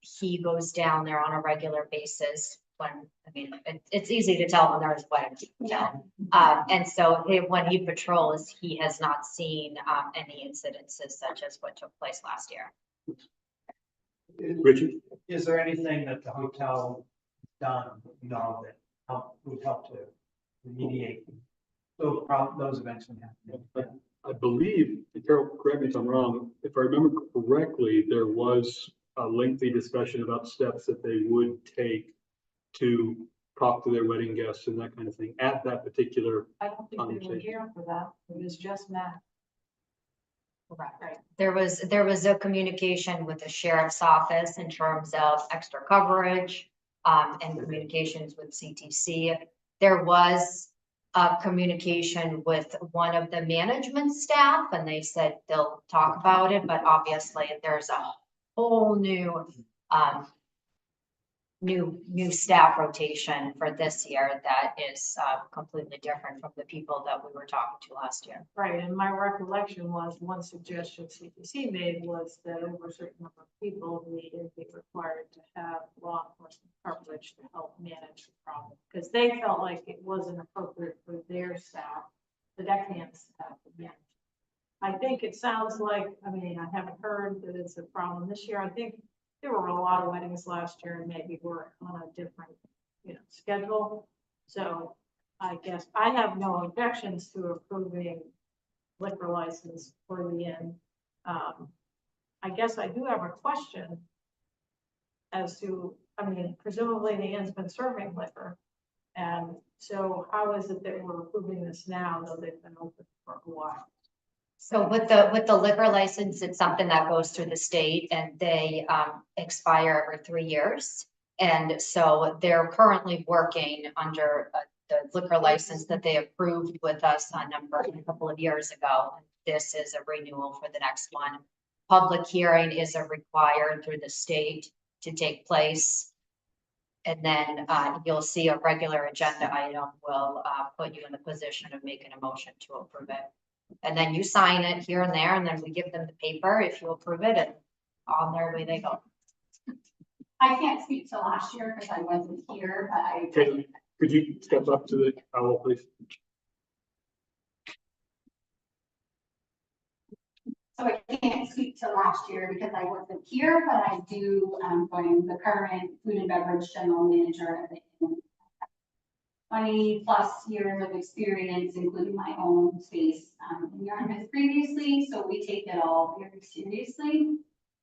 he goes down there on a regular basis when, I mean, it's easy to tell when there's wedding. And so when he patrols, he has not seen any incidences such as what took place last year. Richard? Is there anything that the hotel done, you know, that would help to remediate those events when happen? I believe, and Carol, correct me if I'm wrong, if I remember correctly, there was a lengthy discussion about steps that they would take to talk to their wedding guests and that kind of thing at that particular. I don't think they were Conversation. here for that. It was just Matt. Right. There was a communication with the sheriff's office in terms of extra coverage, and communications with CTC. There was a communication with one of the management staff, and they said they'll talk about it, but obviously there's a whole new staff rotation for this year that is completely different from the people that we were talking to last year. Right, and my recollection was, one suggestion CPC made was that over a certain number of people, we would be required to have law enforcement coverage to help manage the problem. Because they felt like it wasn't appropriate for their staff, the deckhand staff, to manage. I think it sounds like, I mean, I haven't heard that it's a problem this year. I think there were a lot of weddings last year and maybe we're on a different, schedule. So I guess I have no objections to approving liquor license for the inn. I guess I do have a question as to, I mean, presumably the inn's been serving liquor. And so how is it that we're approving this now, though they've been open for a while? So with the liquor license, it's something that goes through the state and they expire every 3 years. And so they're currently working under the liquor license that they approved with us a couple of years ago. This is a renewal for the next one. Public hearing is required through the state to take place. And then you'll see a regular agenda item will put you in the position of making a motion to approve it. And then you sign it here and there, and then we give them the paper if you approve it, and on their way they go. I can't speak to last year because I wasn't here, but I. Okay, could you step up to the owl, please? So I can't speak to last year because I wasn't here, but I do, I'm the current food and beverage general manager at the inn. 20+ years of experience, including my own space in Yarmouth previously, so we take it all very seriously.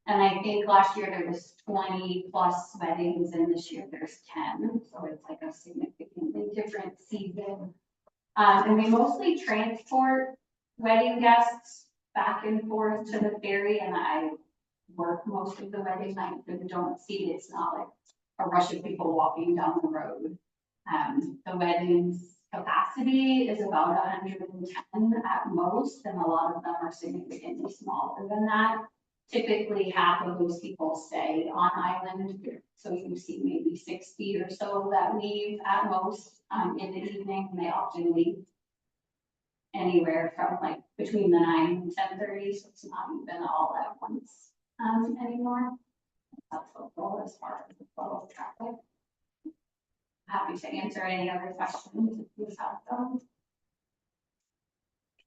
And I think last year there was 20+ weddings, and this year there's 10, so it's like a significantly different season. And we mostly transport wedding guests back and forth to the ferry, and I work most of the wedding night, but don't see it's not like a rush of people walking down the road. The wedding's capacity is about 110 at most, and a lot of them are significantly smaller than that. Typically, half of those people stay on island, so you see maybe 60 or so that leave at most in the evening, and they often leave anywhere from like between the 9 and 10:30, so it's not even all at once anymore. That's helpful as far as the flow of traffic. Happy to answer any other questions if you have them.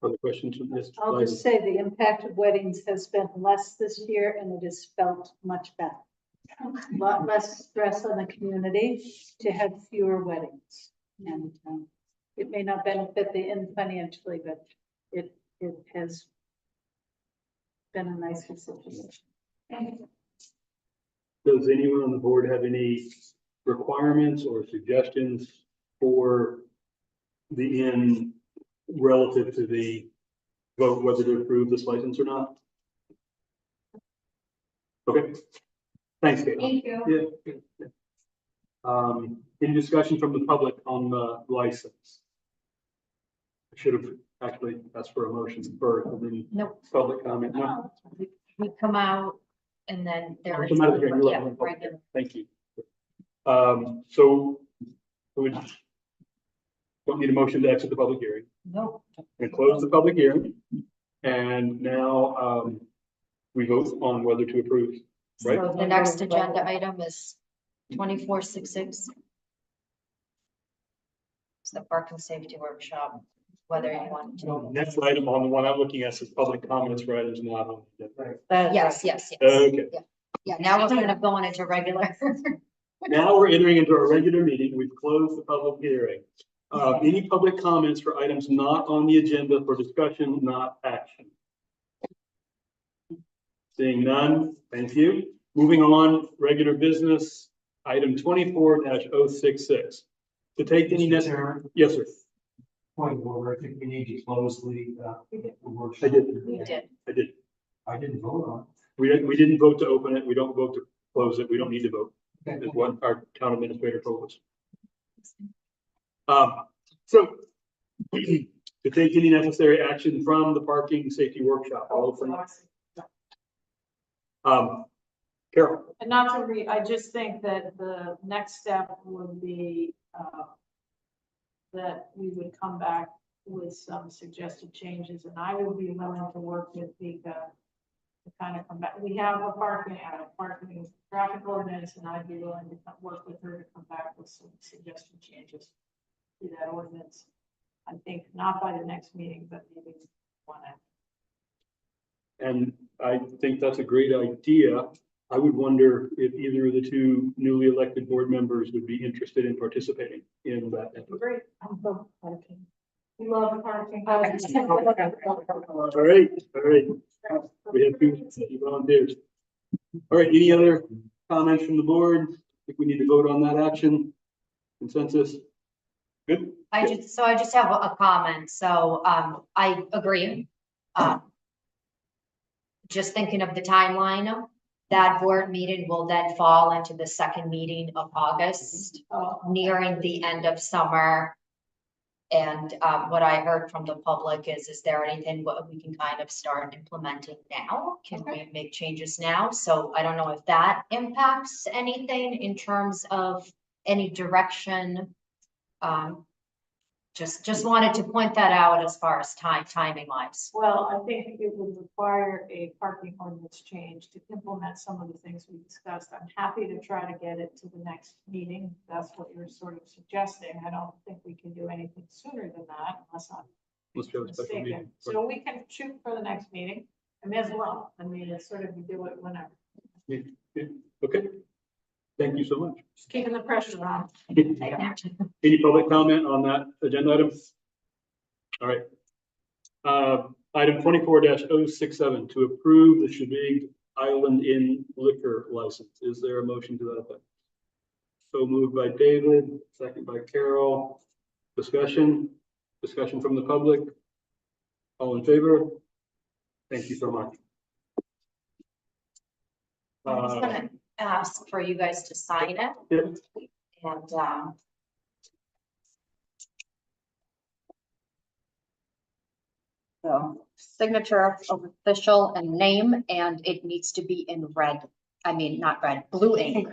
Other questions from this? I'll just say the impact of weddings has been less this year and it is felt much better. A lot less stress on the community to have fewer weddings. And it may not benefit the inn financially, but it has been a nicer situation. Does anyone on the board have any requirements or suggestions for the inn relative to the vote whether to approve this license or not? Okay, thanks, Kate. Thank you. Yeah. Any discussion from the public on the license? I should have actually asked for a motion first and then Nope. public comment. No. We come out and then there is. Come out of here, you Yeah, let me- regular. Thank you. So we don't need a motion to exit the public hearing. Nope. We close the public hearing. And now we vote on whether to approve, right? So the next agenda item is 2466. It's the park and safety workshop, whether you want to. Next item on the one I'm looking at is public comments for items not on. the agenda. Yes. Okay, Yeah, now we're kind of going into regular. now we're entering into our regular meeting. We've closed the public hearing. Any public comments for items not on the agenda for discussion, not action? Seeing none, thank you. Moving on, regular business, item 24-066. To take any Mr. necessary, Chairman, yes, sir, point of order, I think we need to close the workshop. I did. We did. I did. I didn't vote on We didn't vote to open it. We don't vote to close it. We don't need to vote. it. Is what our town administrator told us. So to take any necessary action from the parking safety workshop, I'll open. Carol, And not to I just think that the next step would be, that we would come back with some suggested changes, and I would be willing to work with Vika to kind of come back. We have a parking traffic ordinance, and I'd be willing to work with her to come back with some suggested changes to that ordinance. I think not by the next meeting, but maybe one after. and I think that's a great idea. I would wonder if either of the two newly elected board members would be interested in participating in that. Great. I'm for parking. We love parking. All right, all right. We have two volunteers. All right, any other comments from the board? I think we need to vote on that action. Consensus? Good? I just have a comment. So, I agree. Just thinking of the timeline, that board meeting will then fall into the second meeting of August, nearing the end of summer. And, what I heard from the public is there anything what we can kind of start implementing now? Can we make changes now? So I don't know if that impacts anything in terms of any direction. Just wanted to point that out as far as timing wise. Well, I think it would require a parking ordinance change to implement some of the things we discussed. I'm happy to try to get it to the next meeting. That's what you're sort of suggesting. I don't think we can do anything sooner than that unless I'm Let's do a special meeting. mistaken. So we can shoot for the next meeting. I may as well. I mean, it's sort of, you do it whenever. Okay. Thank you so much. Just keeping the pressure on. Any public comment on that agenda item? All right. Item 24-067 to approve the Shabig Island Inn liquor license. Is there a motion to that effect? So moved by David, second by Carol. Discussion from the public. All in favor? Thank you so much. I'm just gonna ask for you guys to sign it. Yeah. And, so signature of official and name, and it needs to be in red. I mean, not red, blue ink,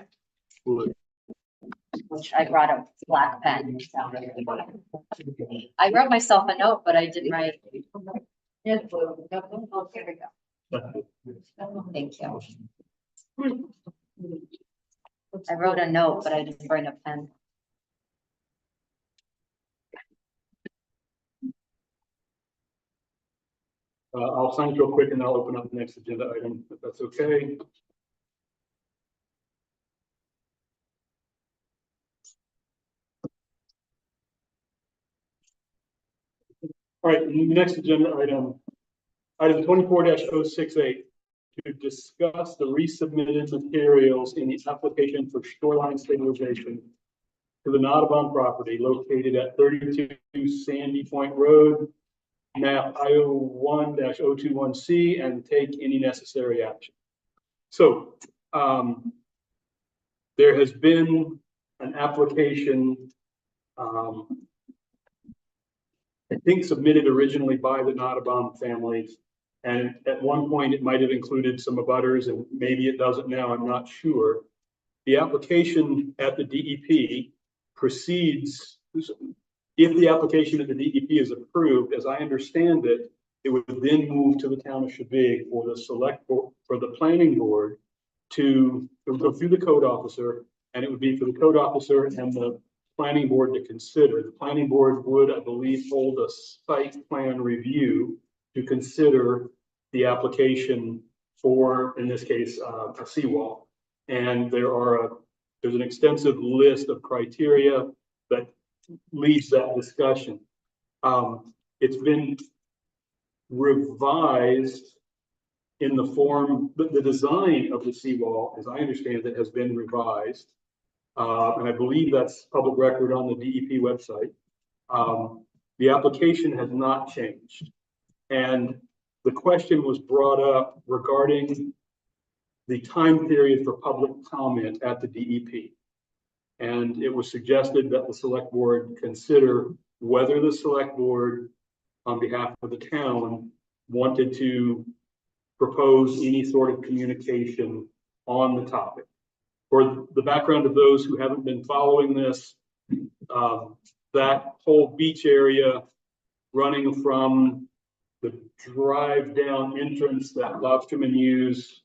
which I brought a black pen. So. I wrote myself a note, but I didn't write. It's blue. Oh, here we go. Thank you. I wrote a note, but I didn't bring a pen. I'll sign it real quick and I'll open up the next agenda item, if that's okay. All right, next agenda item 24-068, to discuss the resubmitted materials in the application for shoreline stabilization to the Nottawam property located at 32 Sandy Point Road, map IO1-021C, and take any necessary action. So there has been an application, I think submitted originally by the Nottawam families. And at one point it might have included some abutters, and maybe it doesn't now, I'm not sure. The application at the DEP proceeds, if the application at the DEP is approved, as I understand it, it would then move to the town of Shabig for the select board, for the planning board to, it would go through the code officer, and it would be for the code officer and the planning board to consider. The planning board would, I believe, hold a site plan review to consider the application for, in this case, a seawall. And there's an extensive list of criteria that leads that discussion. It's been revised in the form, the design of the seawall, as I understand it, has been revised. And I believe that's public record on the DEP website. The application has not changed. And the question was brought up regarding the time period for public comment at the DEP. And it was suggested that the select board consider whether the select board, on behalf of the town, wanted to propose any sort of communication on the topic. For the background of those who haven't been following this, that whole beach area running from the drive down entrance that lobstermen use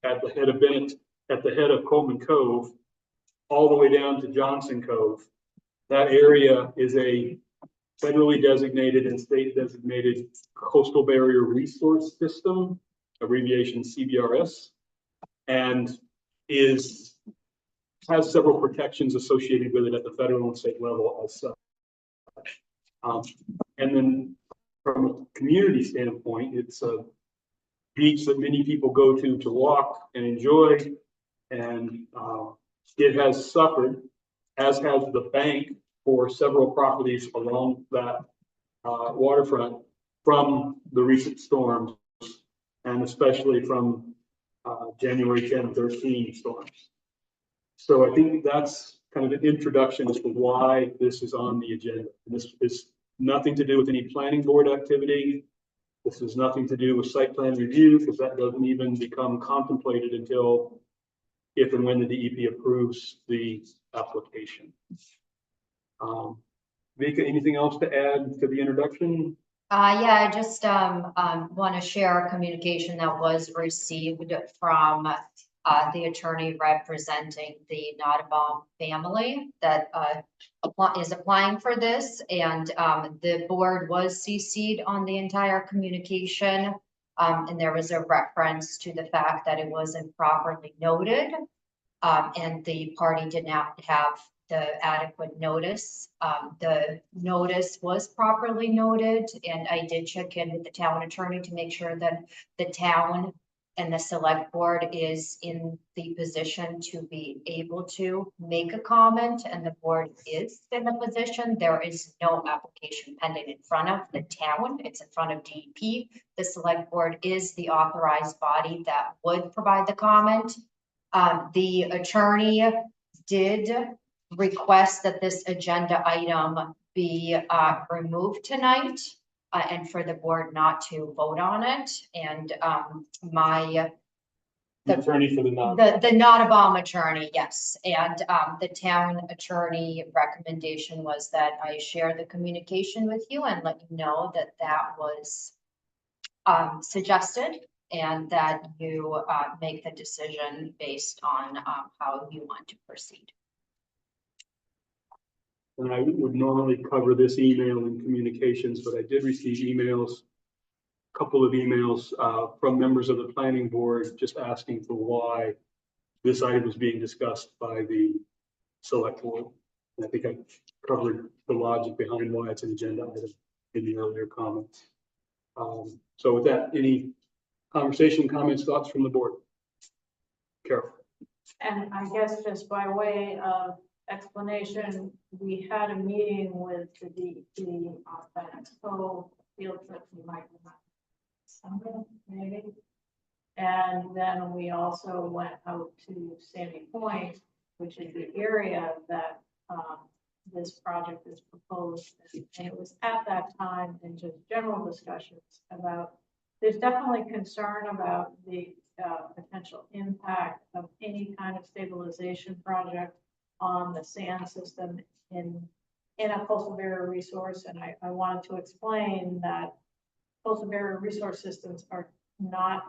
at the head of Bennett, at the head of Coleman Cove, all the way down to Johnson Cove. That area is a federally designated and state designated coastal barrier resource system, abbreviation CBRS, and has several protections associated with it at the federal and state level as such. And then from a community standpoint, it's a beach that many people go to walk and enjoy. And it has suffered, as has the bank, for several properties along that waterfront from the recent storms, and especially from January 10, 13 storms. So I think that's kind of an introduction as to why this is on the agenda. And this is nothing to do with any planning board activity. This has nothing to do with site plan review, because that doesn't even become contemplated until if and when the DEP approves the application. Vika, anything else to add to the introduction? Yeah, I just want to share a communication that was received from the attorney representing the Nottebohm family that is applying for this, and the board was CC'd on the entire communication, and there was a reference to the fact that it wasn't properly noted, and the party did not have the adequate notice. The notice was properly noted, and I did check in with the town attorney to make sure that the town and the select board is in the position to be able to make a comment, and the board is in the position. There is no application pending in front of the town. It's in front of DEP. The select board is the authorized body that would provide the comment. The attorney did request that this agenda item be removed tonight, and for the board not to vote on it. And The attorney for the the Nottebohm attorney, yes. And the town attorney recommendation was that I share the communication with you and let you know that that was suggested, and that you make the decision based on how you want to proceed. And I would normally cover this email in communications, but I did receive emails, a couple of emails from members of the planning board just asking for why this item was being discussed by the select board. And I think I covered the logic behind why it's an agenda item in the earlier comments. So with that, any conversation, comments, thoughts from the board? Carol. And I guess just by way of explanation, we had a meeting with the DEP on that field trip, you might remember, Sunday, maybe. And then we also went out to Sandy Point, which is the area that this project is proposed. And it was at that time in just general discussions about, there's definitely concern about the potential impact of any kind of stabilization project on the sand system in a coastal barrier resource. And I wanted to explain that coastal barrier resource systems are not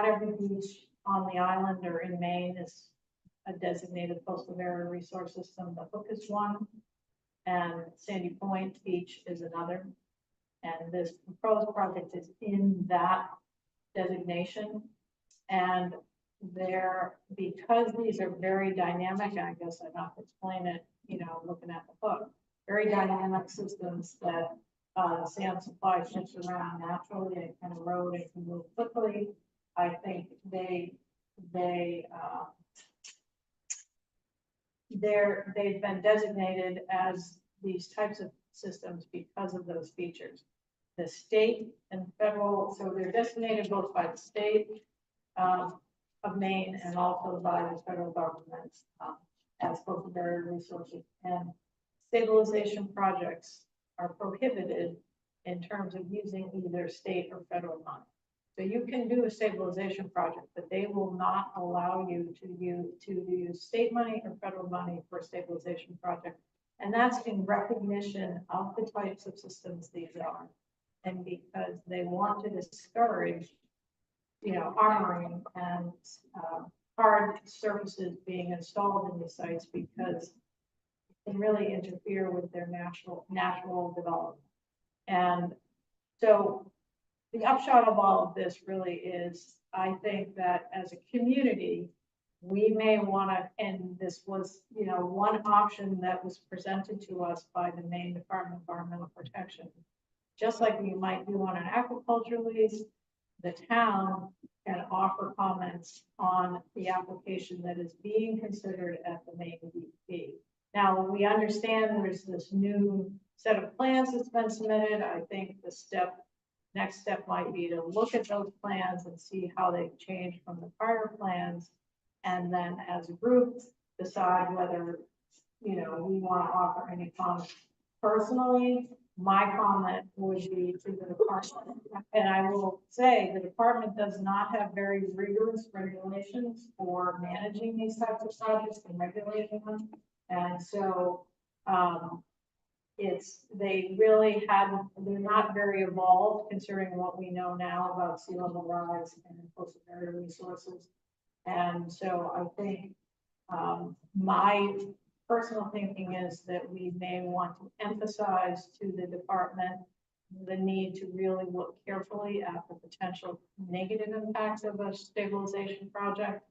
every beach on the island or in Maine is a designated coastal barrier resource system. The Hook is one, and Sandy Point Beach is another. And this proposed project is in that designation. And because these are very dynamic, I guess I'd have to explain it, looking at the Hook, very dynamic systems that sand supply shifts around naturally and can erode and can move quickly. I think they've been designated as these types of systems because of those features. The state and federal, so they're designated both by the state of Maine and also by the federal government as both very resources. And stabilization projects are prohibited in terms of using either state or federal money. So you can do a stabilization project, but they will not allow you to use state money or federal money for a stabilization project. And that's in recognition of the types of systems these are. And because they want to discourage, armoring and hard surfaces being installed in these sites because it can really interfere with their natural development. And so the upshot of all of this really is, I think that as a community, we may want to, and this was, one option that was presented to us by the Maine Department of Environmental Protection. Just like you might do on an agriculture lease, the town can offer comments on the application that is being considered at the Maine DEP. Now, we understand there's this new set of plans that's been submitted. I think next step might be to look at those plans and see how they've changed from the prior plans. And then as a group, decide whether, we want to offer any comments. Personally, my comment would be to the department. And I will say the department does not have very rigorous regulations for managing these types of projects and regulating them. And so, they're not very evolved considering what we know now about sea level rise and coastal area resources. And so I think my personal thinking is that we may want to emphasize to the department the need to really look carefully at the potential negative impacts of a stabilization project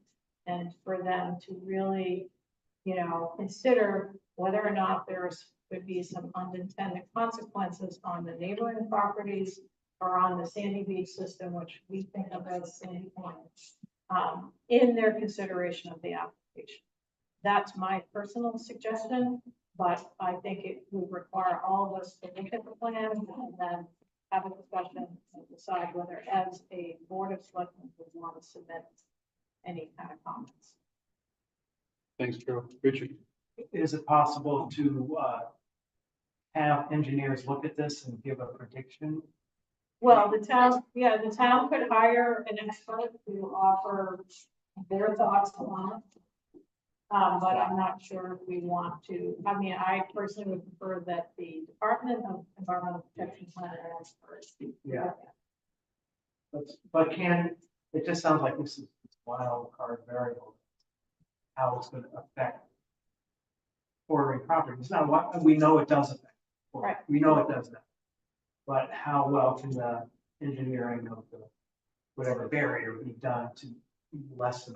and for them to really, consider whether or not could be some unintended consequences on the neighboring properties or on the Sandy Beach system, which we think of as Sandy Point, in their consideration of the application. That's my personal suggestion, but I think it would require all of us to look at the plan and then have a discussion and decide whether as a board of selectmen would want to submit any kind of comments. Thanks, Carol. Richard? Is it possible to have engineers look at this and give a prediction? Well, the town could hire an expert to offer their thoughts on it. But I'm not sure if we want to, I personally would prefer that the Department of Environmental Protection plan an expert. Yeah. But it just sounds like this is wild card variable, how it's going to affect bordering properties. Now, what we know it does affect. Right. We know it does that. But how well can the engineering of the whatever barrier be done to lessen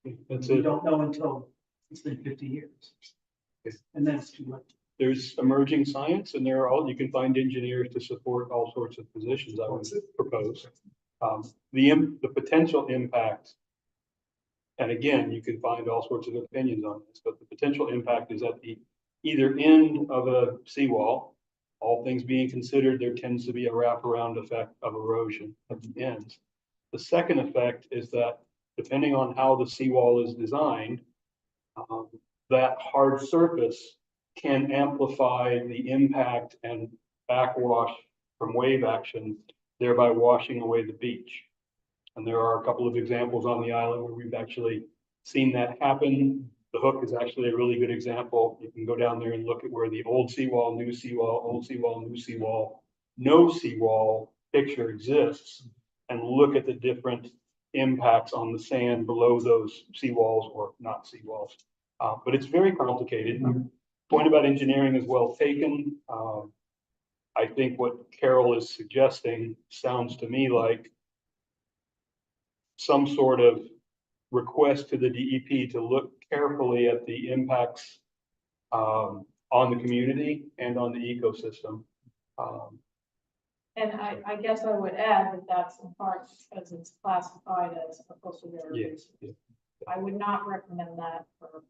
it? We don't know until it's been 50 years. And then it's too late. There's emerging science and you can find engineers to support all sorts of positions I would propose. The potential impact, and again, you can find all sorts of opinions on this, but the potential impact is at the either end of a seawall. All things being considered, there tends to be a wraparound effect of erosion at the ends. The second effect is that depending on how the seawall is designed, that hard surface can amplify the impact and backwash from wave action, thereby washing away the beach. And there are a couple of examples on the island where we've actually seen that happen. The Hook is actually a really good example. You can go down there and look at where the old seawall, new seawall, old seawall, new seawall, no seawall picture exists, and look at the different impacts on the sand below those seawalls or not seawalls. But it's very complicated. Point about engineering is well taken. I think what Carol is suggesting sounds to me like some sort of request to the DEP to look carefully at the impacts on the community and on the ecosystem. And I guess I would add that that's in part because it's classified as a coastal area. Yeah. I would not recommend that for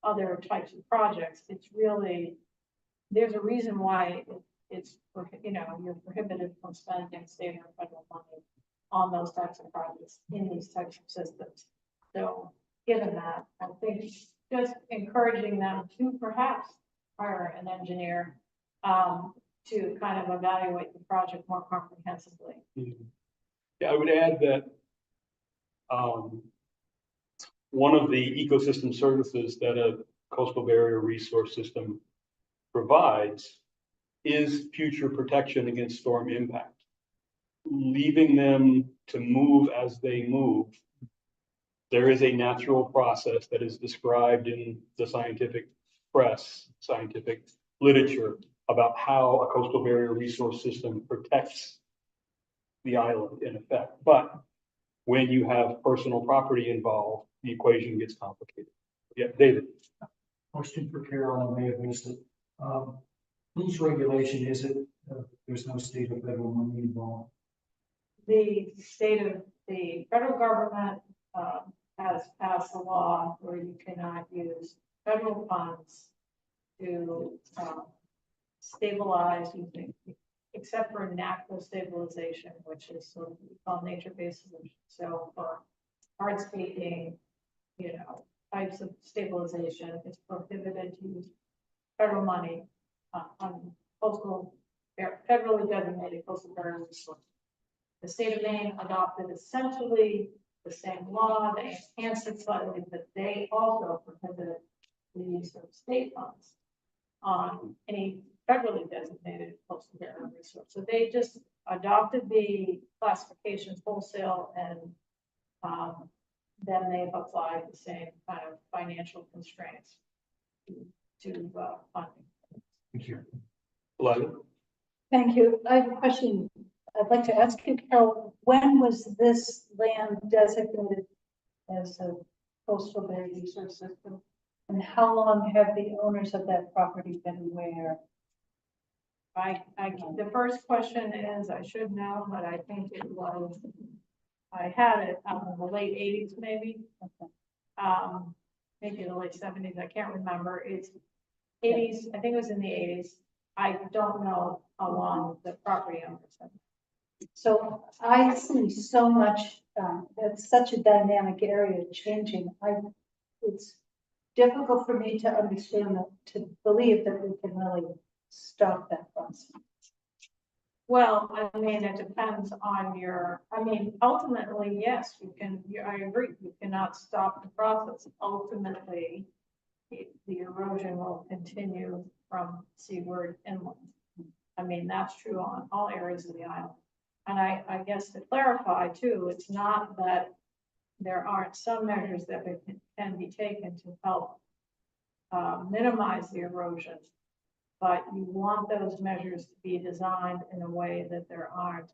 other types of projects. It's really, there's a reason why it's, you know, you're prohibited from spending state or federal money on those types of projects in these types of systems. So given that, I think just encouraging them to perhaps hire an engineer to kind of evaluate the project more comprehensively. Yeah, I would add that one of the ecosystem services that a coastal barrier resource system provides is future protection against storm impact. Leaving them to move as they move, there is a natural process that is described in the scientific press, scientific literature about how a coastal barrier resource system protects the island in effect. But when you have personal property involved, the equation gets complicated. Yeah, David. Question for Carol, I may have missed it. Whose regulation is it? There's no state or federal money involved. The federal government has passed a law where you cannot use federal funds to stabilize using, except for natural stabilization, which is sort of called nature-based solutions. So for hardscaping, you know, types of stabilization, it's prohibited to use federal money on coastal, federally designated coastal barrier resources. The state of Maine adopted essentially the same law. They enhanced it slightly, but they also prohibited the use of state funds on any federally designated coastal barrier resource. So they just adopted the classifications wholesale, and then they've applied the same kind of financial constraints to funding. Thank you. Thank you. I have a question. I'd like to ask you, Carol, when was this land designated as a coastal barrier resource system? And how long have the owners of that property been aware? The first question is, I should know, but I think it was, I had it in the late 80s, maybe. Maybe the late 70s, I can't remember. It's 80s, I think it was in the 80s. I don't know how long the property owners have. So I see so much, that's such a dynamic area changing. It's difficult for me to understand, to believe that we can really stop that process. Well, I mean, it depends on ultimately, yes, you can, I agree, you cannot stop the process. Ultimately, the erosion will continue from seaward inland. I mean, that's true on all areas of the island. And I guess to clarify too, it's not that there aren't some measures that can be taken to help minimize the erosion, but you want those measures to be designed in a way that there aren't,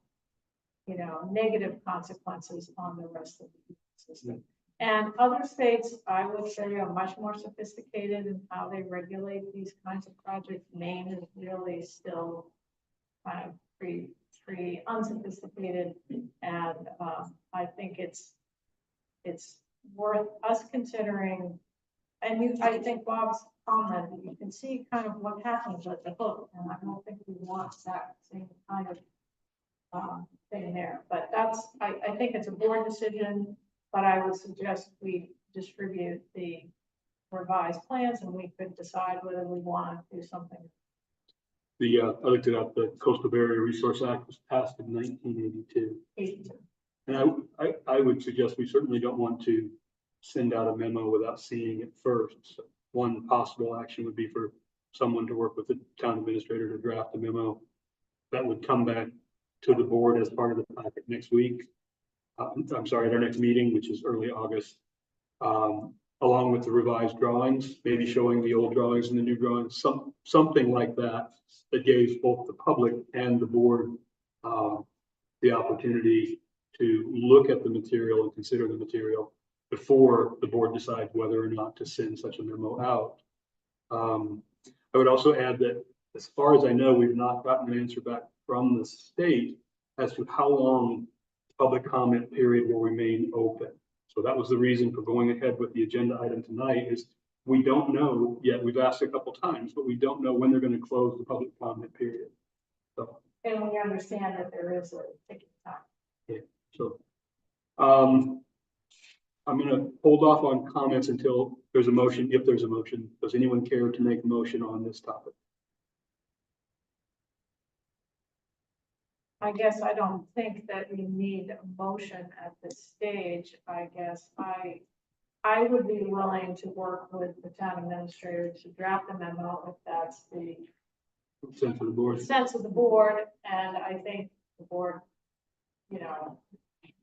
you know, negative consequences on the rest of the ecosystem. And other states, I would say, are much more sophisticated in how they regulate these kinds of projects. Maine is really still kind of pretty unsophisticated, and I think it's worth us considering. And I think Bob's comment, you can see kind of what happens at the hook, and I don't think we want that same kind of thing there. But I think it's a board decision, but I would suggest we distribute the revised plans, and we could decide whether we want to do something. I looked it up, the Coastal Barrier Resource Act was passed in 1982. 82. And I would suggest we certainly don't want to send out a memo without seeing it first. So one possible action would be for someone to work with the town administrator to draft a memo that would come back to the board as part of the packet next week. I'm sorry, at our next meeting, which is early August, along with the revised drawings, maybe showing the old drawings and the new drawings, something like that, that gave both the public and the board the opportunity to look at the material and consider the material before the board decides whether or not to send such a memo out. I would also add that, as far as I know, we've not gotten an answer back from the state as to how long the public comment period will remain open. So that was the reason for going ahead with the agenda item tonight, is we don't know yet. We've asked a couple times, but we don't know when they're gonna close the public comment period. So, And we understand that there is a ticking time. so, I'm gonna hold off on comments until there's a motion, if there's a motion. Does anyone care to make a motion on this topic? I guess I don't think that we need a motion at this stage. I guess I would be willing to work with the town administrator to draft a memo if that's the Sense of the board. sense of the board. And I think the board,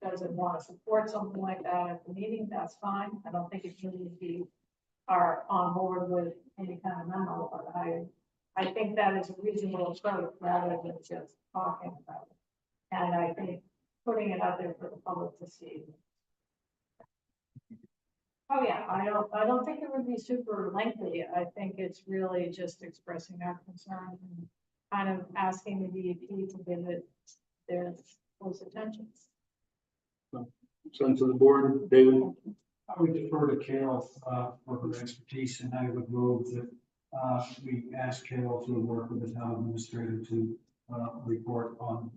doesn't want to support something like that at the meeting, that's fine. I don't think it really be are on board with any kind of memo, but I think that is a reasonable approach rather than just talking about it. And I think putting it out there for the public to see. Oh, yeah, I don't think it would be super lengthy. I think it's really just expressing our concern and kind of asking the DEP to give it their close attention. Sense of the board, David? I would defer to Carol, for her expertise, and I would move that, we ask Carol to work with the town administrator to, report on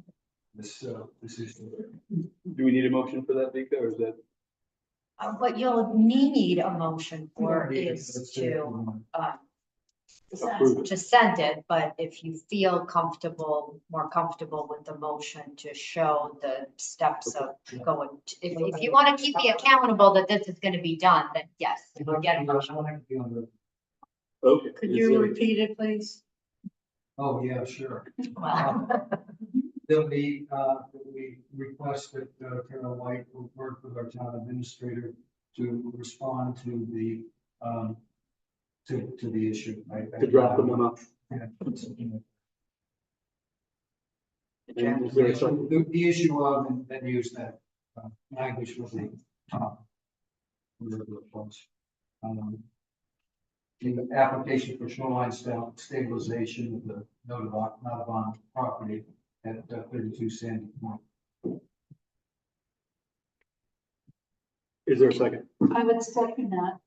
this issue. Do we need a motion for that, Vika, or is that? What you'll need a motion for is Approve it. to send it, but if you feel more comfortable with the motion to show the steps of going, if you want to keep me accountable that this is gonna be done, then yes, you'll get a motion. Okay. Could Is you there- repeat it, please? Oh, yeah, sure. Well, We request that Carol White will work with our town administrator to respond to the, to the issue. To draft the memo. Yeah. And is there a second? The issue of, and then use that language with the top. The application for shoreline stabilization of the Notabon property at 32 Sandy Point. Is there a second? I would second that.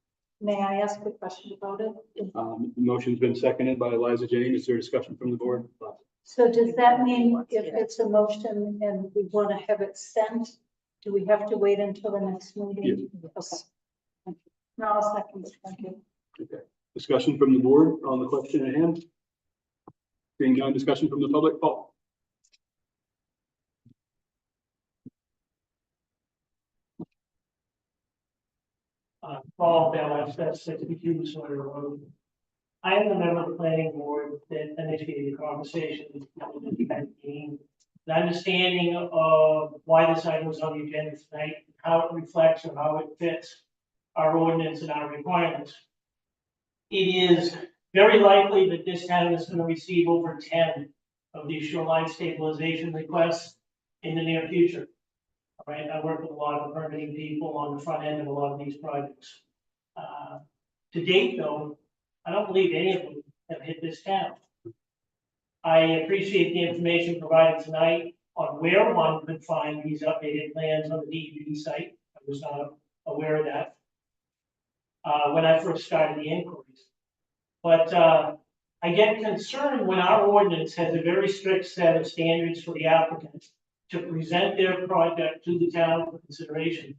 May I ask a question about it? The motion's been seconded by Eliza Jane. Is there discussion from the board? So does that mean if it's a motion and we want to have it sent, do we have to wait until the next meeting? Okay. Thank you. No, I'll second it. Thank you. Okay. Discussion from the board on the question at hand? Seeing none, discussion from the public, Paul? Paul Bell, that's 62 Sawyer Road. I am a member of the planning board that initiated the conversation with the the understanding of why this item was on the agenda tonight, how it reflects and how it fits our ordinance and our requirements. It is very likely that this town is going to receive over 10 of these shoreline stabilization requests in the near future. All right, I work with a lot of permitting people on the front end of a lot of these projects. To date, though, I don't believe any of them have hit this town. I appreciate the information provided tonight on where one could find these updated plans on the DEP site. I was not aware of that when I first started the inquiries. But I get concerned when our ordinance has a very strict set of standards for the applicant to present their project to the town for consideration.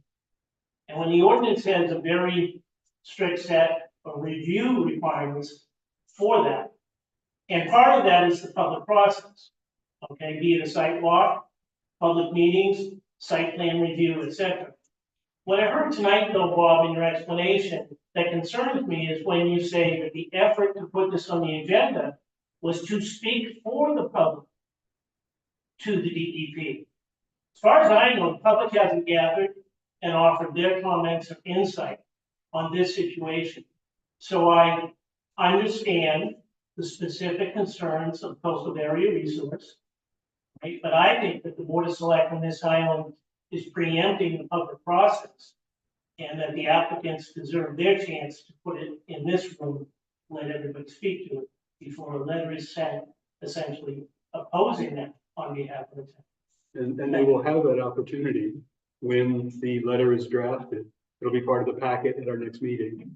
And when the ordinance has a very strict set of review requirements for that. And part of that is the public process, okay, be it a site walk, public meetings, site plan review, etc. What I heard tonight, though, Bob, in your explanation that concerns me is when you say that the effort to put this on the agenda was to speak for the public to the DEP. As far as I know, the public hasn't gathered and offered their comments or insight on this situation. So I understand the specific concerns of coastal area resource, right? But I think that the Board of Selectmen on this island is preempting the public process and that the applicants deserve their chance to put it in this room, let everybody speak to it before a letter is sent, essentially opposing them on behalf of the town. And they will have that opportunity when the letter is drafted. It'll be part of the packet at our next meeting.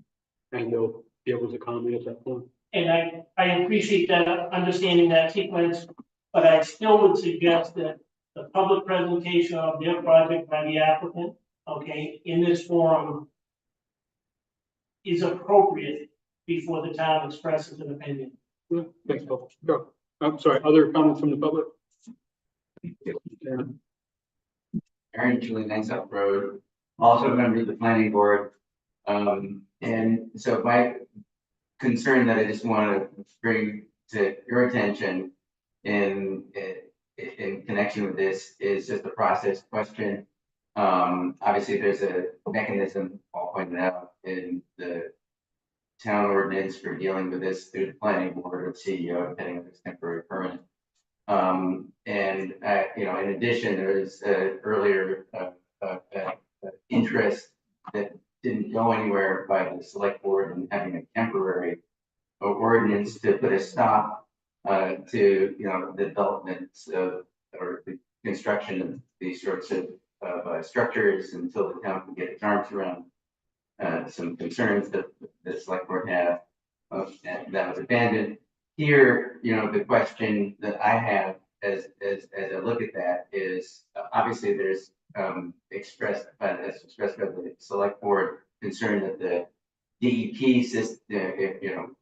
And they'll be able to comment at that point. And I appreciate that, understanding that sequence, but I still would suggest that the public presentation of their project by the applicant, okay, in this forum is appropriate before the town expresses an opinion. Yeah, thanks, Paul. Go. I'm sorry, other comments from the public? Aaron? Aaron Julie Nights Up Road, also a member of the planning board. And so my concern that I just want to bring to your attention in connection with this is just a process question. Obviously, there's a mechanism, Paul pointed out, in the town ordinance for dealing with this through the planning board or CEO, depending on if it's temporary or permanent. In addition, there is earlier interest that didn't go anywhere by the select board in having a temporary ordinance to put a stop to, the development of, or the construction of these sorts of structures until the town can get its arms around some concerns that the select board have, and that was abandoned. Here, the question that I have as I look at that is, obviously there's expressed by the select board concern that the DEP system,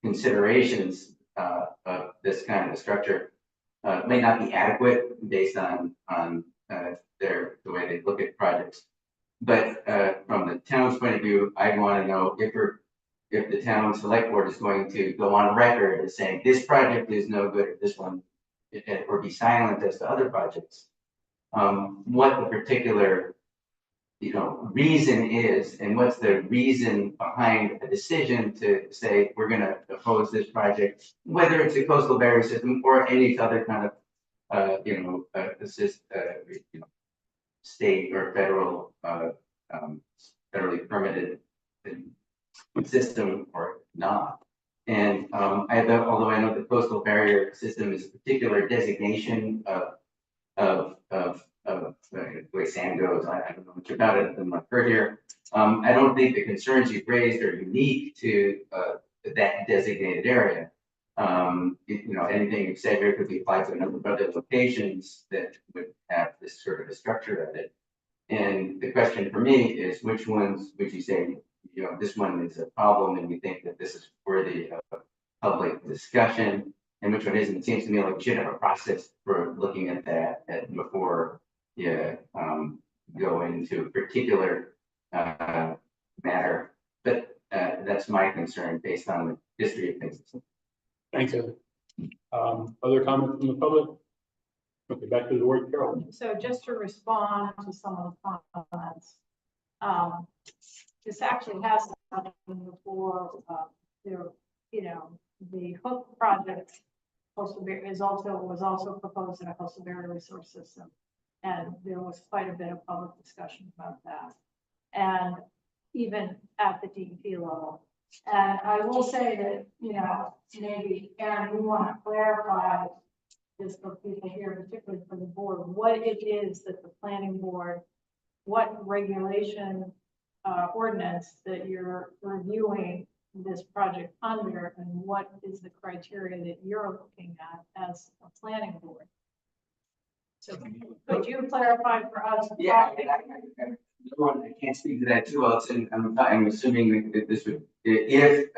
considerations of this kind of structure may not be adequate based on the way they look at projects. But from the town's point of view, I want to know if the town select board is going to go on record as saying this project is no good, or this one, or be silent as to other projects. What the particular, reason is, and what's the reason behind the decision to say we're going to oppose this project, whether it's a coastal barrier system or any other kind of, state or federal, federally permitted system or not. And although I know the coastal barrier system is a particular designation of the way sand goes, I don't know much about it than I've heard here. I don't think the concerns you've raised are unique to that designated area. Anything you've said here could be applied to a number of other locations that would have this sort of a structure of it. And the question for me is, which ones would you say, this one is a problem and we think that this is worthy of public discussion, and which one isn't? It seems to me like we should have a process for looking at that before you go into a particular matter. But that's my concern based on the history of things. Thanks, Ed. Other comments from the public? Okay, back to the word, Carol. So just to respond to some of the comments, this actually has happened before. The Hook project was also proposed in a coastal barrier resource system, and there was quite a bit of public discussion about that, and even at the DEP level. And I will say that, maybe, Aaron, we want to clarify this for people here, particularly for the board, what it is that the planning board, what regulation ordinance that you're reviewing this project under, and what is the criteria that you're looking at as a planning board. So could you clarify for us? Yeah, I can't speak to that too well. I'm assuming that this would, if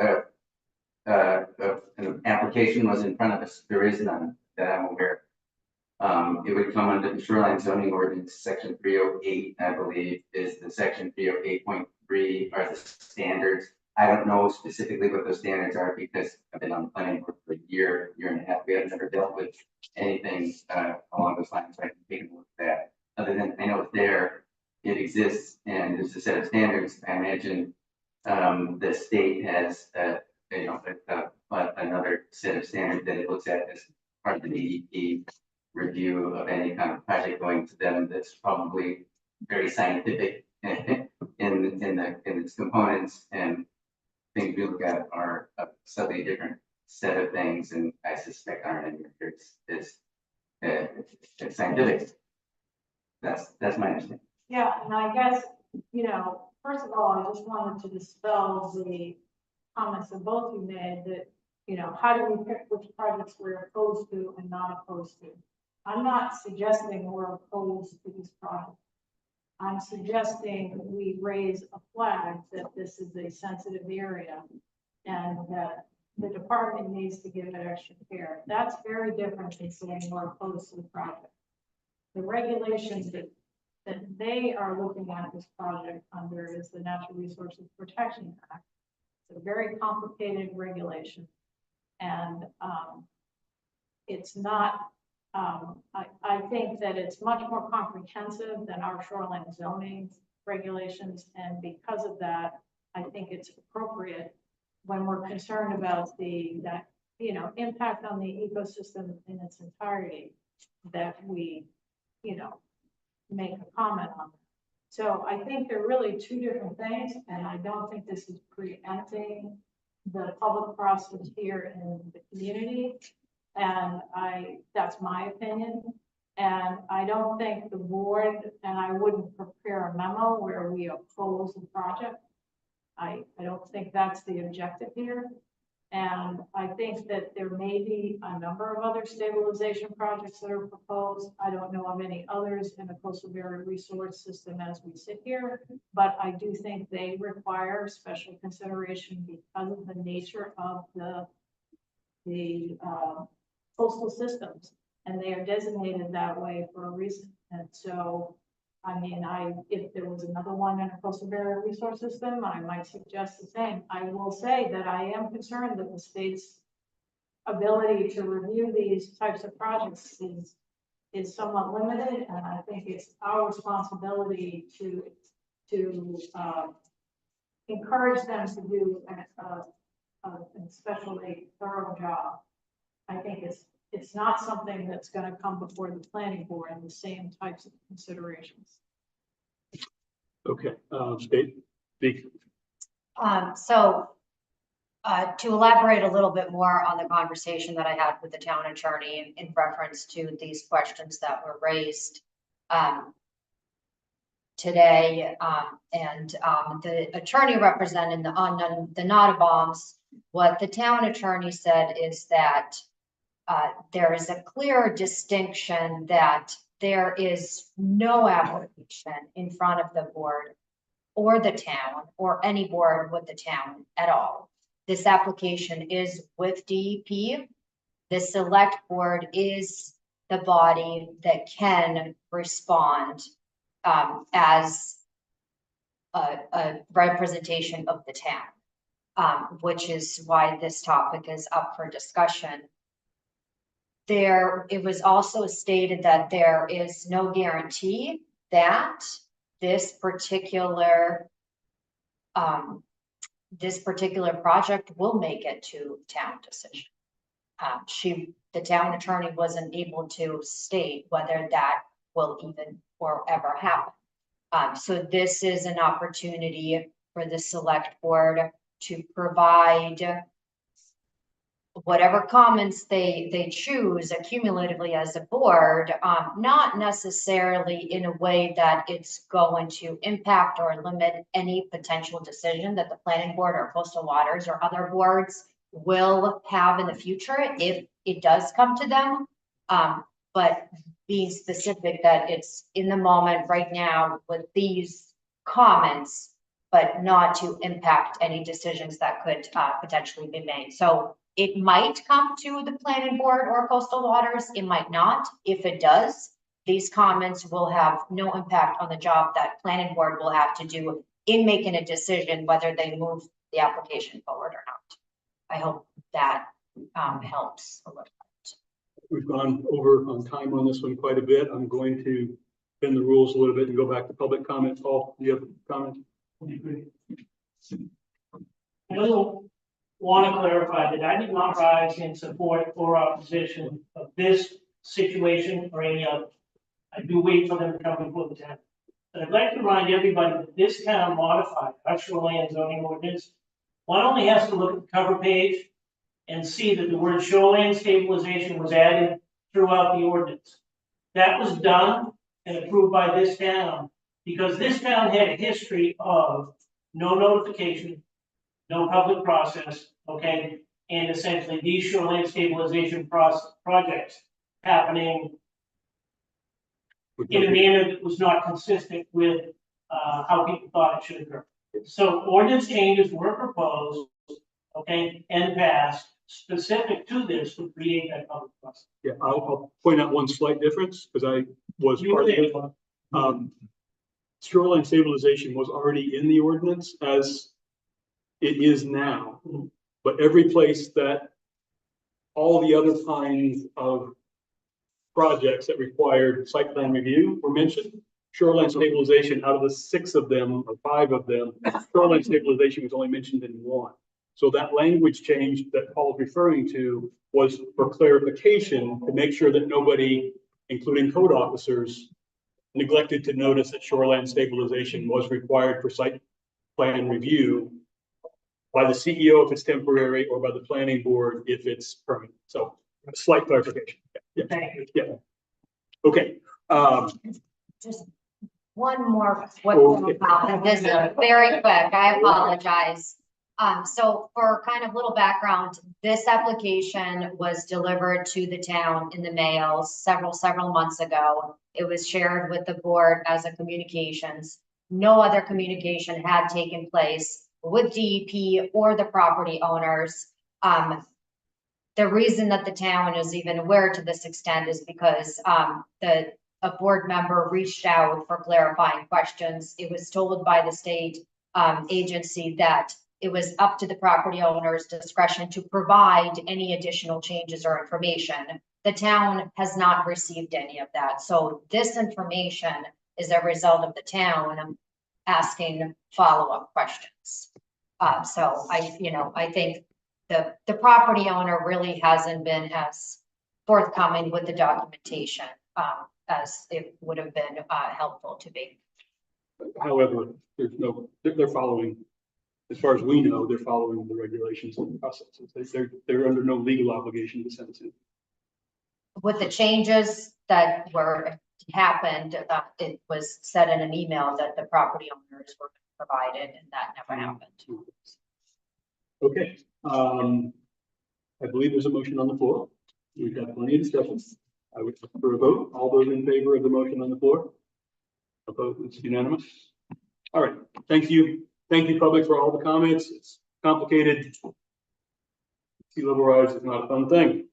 an application was in front of us, there is none that I'm aware of. It would come under the shoreline zoning ordinance, section 308, I believe, is the section 308.3 are the standards. I don't know specifically what those standards are because I've been on the planning board for a year and a half. We have never dealt with anything along those lines. So I can take a look at that. Other than I know it's there, it exists, and there's a set of standards. I imagine the state has another set of standards that it looks at as part of the DEP review of any kind of project going to them. That's probably very scientific in its components, and things we look at are a slightly different set of things, and I suspect aren't as scientific. That's my understanding. Yeah, and I guess, first of all, I just wanted to dispel the comments that both you made that, you know, how do we pick which projects we're opposed to and not opposed to? I'm not suggesting we're opposed to this project. I'm suggesting we raise a flag that this is a sensitive area and that the department needs to give it extra care. That's very different than saying we're opposed to the project. The regulations that they are looking at this project under is the Natural Resources Protection Act. It's a very complicated regulation. And it's not, I think that it's much more comprehensive than our shoreline zoning regulations. And because of that, I think it's appropriate when we're concerned about that, you know, impact on the ecosystem in its entirety, that we, you know, make a comment on it. So I think they're really two different things, and I don't think this is preempting the public process here in the community. And that's my opinion. And I don't think the board, and I wouldn't prepare a memo where we oppose the project. I don't think that's the objective here. And I think that there may be a number of other stabilization projects that are proposed. I don't know of any others in the coastal barrier resource system as we sit here, but I do think they require special consideration because of the nature of the coastal systems, and they are designated that way for a reason. And so, I mean, if there was another one in a coastal barrier resource system, I might suggest the same. I will say that I am concerned that the state's ability to review these types of projects is somewhat limited, and I think it's our responsibility to encourage them to do an especially thorough job. I think it's not something that's going to come before the planning board and the same types of considerations. Okay, state, speak. To elaborate a little bit more on the conversation that I had with the town attorney in reference to these questions that were raised today, the attorney representing the Nottaboms, what the town attorney said is that there is a clear distinction that there is no application in front of the board or the town or any board with the town at all. This application is with DEP. The select board is the body that can respond as a representation of the town, which is why this topic is up for discussion. It was also stated that there is no guarantee that this particular project will make it to town decision. The town attorney wasn't able to state whether that will even or ever happen. So this is an opportunity for the select board to provide whatever comments they choose accumulatively as a board, not necessarily in a way that it's going to impact or limit any potential decision that the planning board or coastal waters or other boards will have in the future if it does come to them. But being specific that it's in the moment right now with these comments, but not to impact any decisions that could potentially be made. So it might come to the planning board or coastal waters, it might not. If it does, these comments will have no impact on the job that planning board will have to do in making a decision whether they move the application forward or not. I hope that helps a little bit. We've gone over on time on this one quite a bit. I'm going to bend the rules a little bit and go back to public comment. Paul, do you have a comment? I also want to clarify that I did not rise in support or opposition of this situation or any other. I do wait for them to come before the town. But I'd like to remind everybody that this town modified our shoreline zoning ordinance. One only has to look at the cover page and see that the word shoreline stabilization was added throughout the ordinance. That was done and approved by this town Because this town had a history of no notification, no public process, okay? And essentially these shoreline stabilization projects happening in a manner that was not consistent with, how people thought it should occur. So ordinance changes were proposed, okay, and passed specific to this to create that public process. Yeah, I'll point out one slight difference, because I was You were part of it. there. Shoreline stabilization was already in the ordinance as it is now. But every place that all the other kinds of projects that required site plan review were mentioned, shoreline stabilization, out of the 6 of them or 5 of them, shoreline stabilization was only mentioned in 1. So that language change that Paul's referring to was for clarification to make sure that nobody, including code officers, neglected to notice that shoreline stabilization was required for site plan review by the CEO if it's temporary, or by the planning board if it's permanent. So a slight clarification. Yeah. Thank you. Yeah. Okay. Just one more quick Okay. comment. This is very quick. I apologize. So for kind of little background, this application was delivered to the town in the mail several months ago. It was shared with the board as a communications. No other communication had taken place with DEP or the property owners. The reason that the town is even aware to this extent is because a board member reached out for clarifying questions. It was told by the state agency that it was up to the property owner's discretion to provide any additional changes or information. The town has not received any of that. So this information is a result of the town asking follow-up questions. So I think the property owner really hasn't been as forthcoming with the documentation as it would have been helpful to be. However, they're following, as far as we know, they're following the regulations and the processes. They're under no legal obligation to send it to. With the changes that happened, it was said in an email that the property owners were provided, and that never happened. Okay, I believe there's a motion on the floor. We've got plenty of discussions. I would prefer a vote. All those in favor of the motion on the floor? Opposed? It's unanimous. All right, thank you. Thank you, public, for all the comments. It's complicated. Sea level rise is not a fun thing.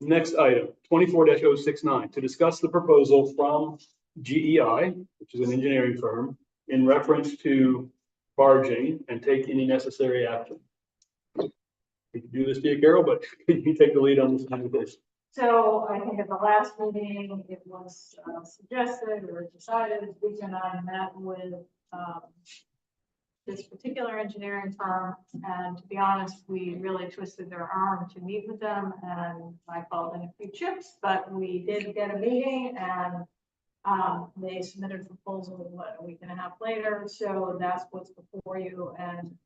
Next item, 24-069, to discuss the proposal from GEI, which is an engineering firm, in reference to barging and take any necessary action. We can do this to you, Carol, but you take the lead on this conversation. So I think at the last meeting, it was suggested or decided, Lisa and I met with this particular engineering firm, and to be honest, we really twisted their arm to meet with them, and I called in a few chips, but we did get a meeting, and they submitted a proposal, a week and a half later, so that's what's before you, and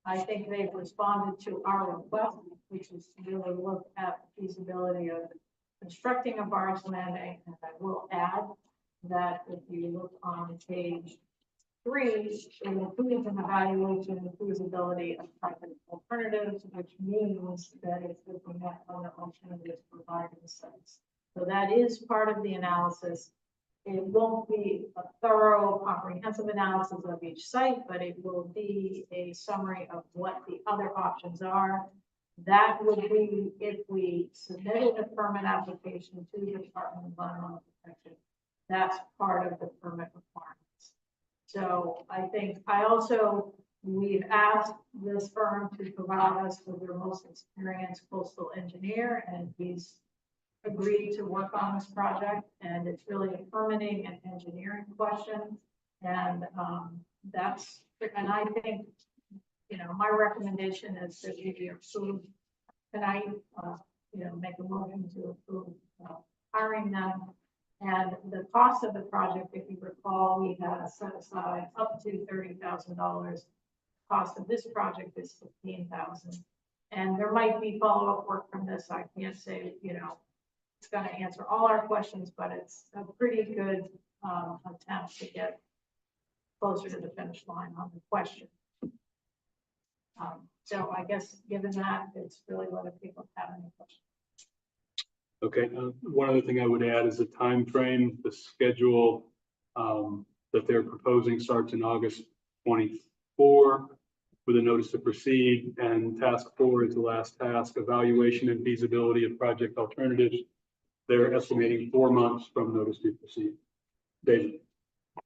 I think they've responded to our request, which is to really look at the feasibility of constructing a barge landing, and I will add that if you look on page 3, it includes an evaluation of the feasibility of private alternatives, which means that it's looking at other alternatives for providing sites. So that is part of the analysis. It won't be a thorough, comprehensive analysis of each site, but it will be a summary of what the other options are. That would be if we submitted a permit application to the Department of Environmental Protection. That's part of the permit requirements. So I think we've asked this firm to provide us with their most experienced coastal engineer, and he's agreed to work on this project, and it's really a permitting and engineering question. And and I think, my recommendation is that we approve tonight, make a motion to approve hiring them. And the cost of the project, if you recall, we had set aside up to $30,000. Cost of this project is $15,000. And there might be follow-up work from this. I can't say, it's gonna answer all our questions, but it's a pretty good, attempt to get closer to the finish line on the question. So I guess, given that, it's really whether people have any questions. Okay, one other thing I would add is the time frame. The schedule that they're proposing starts in August 24 with a notice to proceed, and task 4 is the last task, evaluation and feasibility of project alternatives. They're estimating 4 months from notice to proceed. David?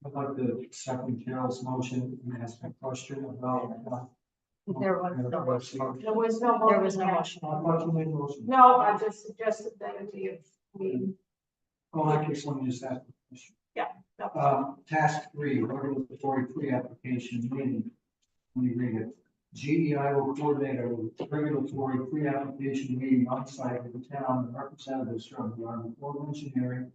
I'd like to second Carol's motion and ask a question about. There was no motion. There was no motion. There was no motion. I thought you made a motion. No, I just suggested that we, Well, I guess let me just ask. a question. no. Task 3, regulatory pre-application meeting. Let me read it. GEI will coordinate a regulatory pre-application meeting on site with the town and representatives from the Army Corps of Engineering,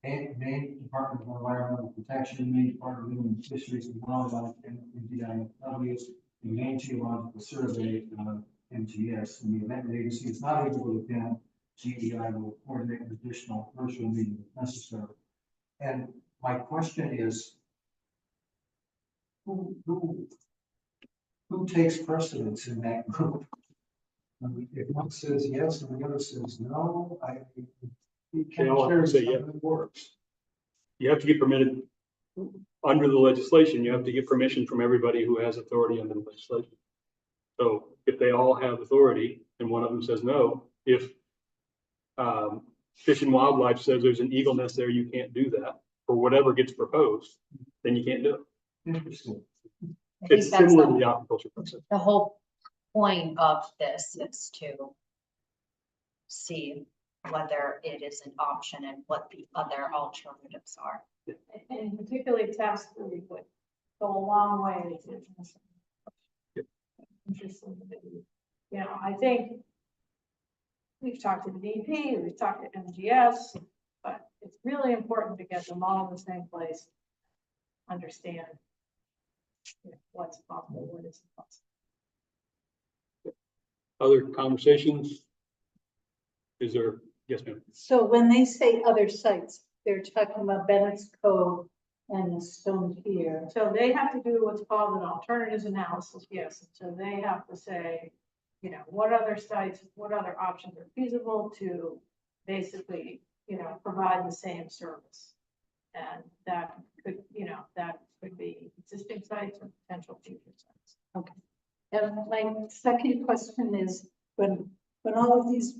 and Maine Department of Environmental Protection, Maine Department of Inland Fisheries and Wildlife, and DIFWs, the Maine Geological Survey, MGS. In the event the agency is not able to attend, GEI will coordinate an additional virtual meeting if necessary. And my question is, who takes precedence in that group? If one says yes and the other says no, They all have to say yes. You have to get permitted under the legislation. You have to get permission from everybody who has authority under the legislation. So if they all have authority and one of them says no, if Fish and Wildlife says there's an eagle nest there, you can't do that, or whatever gets proposed, then you can't do it. Interesting. I think It's that's similar to the, the aquaculture process. the whole point of this is to see whether it is an option and what the other alternatives are. And particularly task 3 would go a long way to interesting. You know, I think we've talked to the DP, we've talked to MGS, but it's really important to get them all in the same place. Understand what's possible, what isn't possible. Other conversations? Is there, yes, ma'am? So when they say other sites, they're talking about Bennett's Cove and the Stone Pier. So they have to do what's called an alternatives analysis, yes. So they have to say, you know, what other sites, what other options are feasible to basically, you know, provide the same service. And that could, you know, that could be existing sites or potential future sites. Okay. And my second question is, when all of these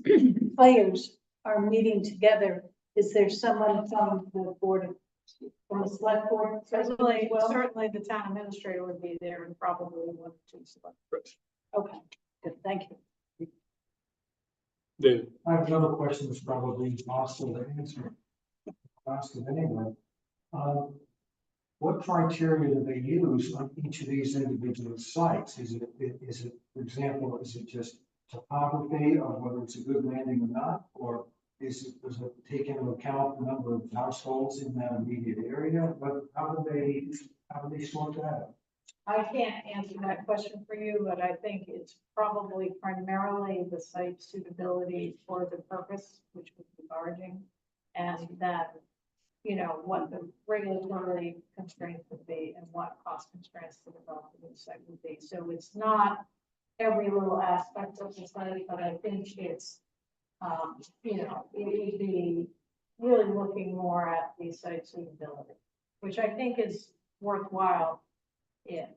players are meeting together, is there someone from the board of, from the select board? Certainly, Well, certainly the town administrator would be there and probably 1 or 2 select. okay, good, thank you. David? I have another question that's probably impossible to answer. I'll ask it anyway. What criteria do they use on each of these individual sites? Is it, for example, is it just topography of whether it's a good landing or not? Or does it take into account the number of households in that immediate area? But how do they sort that out? I can't answer that question for you, but I think it's probably primarily the site suitability for the purpose, which would be barging. And that, you know, what the regulatory constraints would be and what cost constraints to develop the new site would be. So it's not every little aspect of the site, but I think it's, you know, it would be really looking more at the site suitability, which I think is worthwhile. Yeah,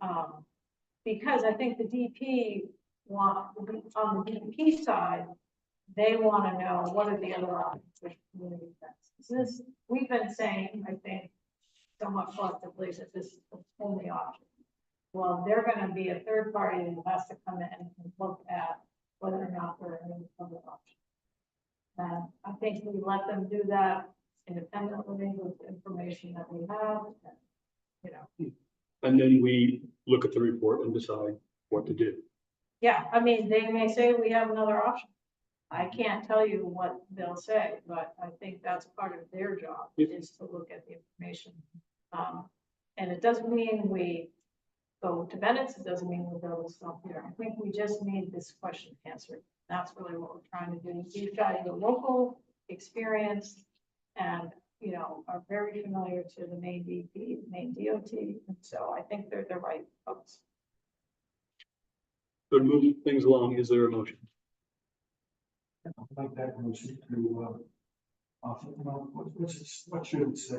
because I think the DP on the DP side, they want to know what are the other options for community events. We've been saying, I think, somewhat collectively that this is the only option. Well, they're going to be a third party who has to come in and look at whether or not there are any other options. And I think we let them do that independently with the information that we have, and, you know. And then we look at the report and decide what to do. Yeah, I mean, they may say we have another option. I can't tell you what they'll say, but I think that's part of their job is to look at the information. And it doesn't mean we go to Bennett's, it doesn't mean we go to Stone Pier. I think we just need this question answered. That's really what we're trying to do. You've got your local experienced and, you know, are very familiar to the main DP, main DOT. And so I think they're the right folks. So to move things along, is there a motion? I'd like that motion to, what should it say?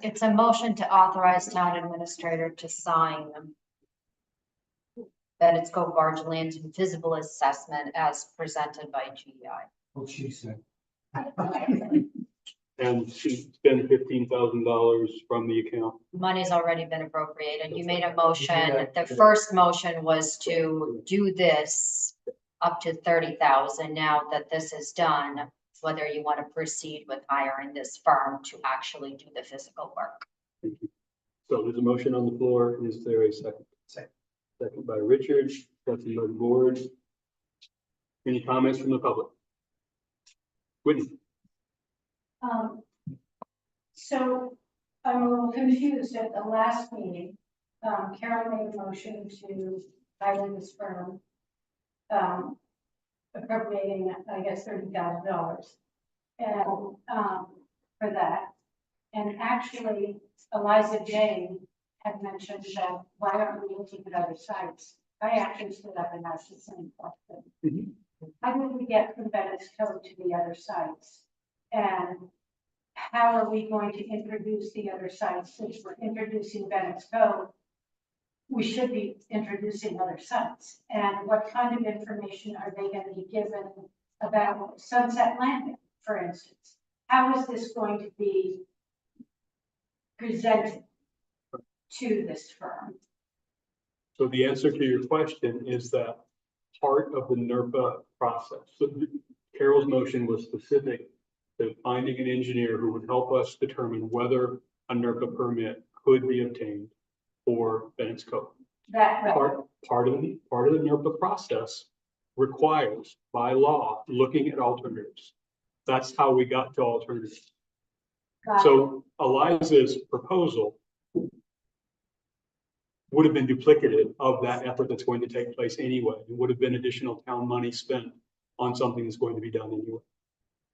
It's a motion to authorize town administrator to sign Bennett's Cove barge land and physical assessment as presented by GEI. What she said. And spend $15,000 from the account. Money's already been appropriated. You made a motion. The first motion was to do this up to 30,000. Now that this is done, whether you want to proceed with hiring this firm to actually do the physical work. Thank you. So there's a motion on the floor. Is there a second? Second by Richard, second by the board. Any comments from the public? Whitney? So I'm a little confused at the last meeting. Carol made a motion to hire this firm, appropriating, I guess, $30,000. And, for that. And actually, Eliza Jane had mentioned that why aren't we looking at other sites? I actually stood up and asked the same question. How did we get from Bennett's Cove to the other sites? And how are we going to introduce the other sites? Since we're introducing Bennett's Cove, we should be introducing other sites. And what kind of information are they going to be given about Sunset Landing, for instance? How is this going to be presented to this firm? So the answer to your question is that part of the NERPA process. So Carol's motion was specific to finding an engineer who would help us determine whether a NERPA permit could be obtained for Bennett's Cove. That, right. Part of the NERPA process requires by law looking at alternatives. That's how we got to alternatives. Got it. So Eliza's proposal would have been duplicative of that effort that's going to take place anyway. It would have been additional town money spent on something that's going to be done anyway.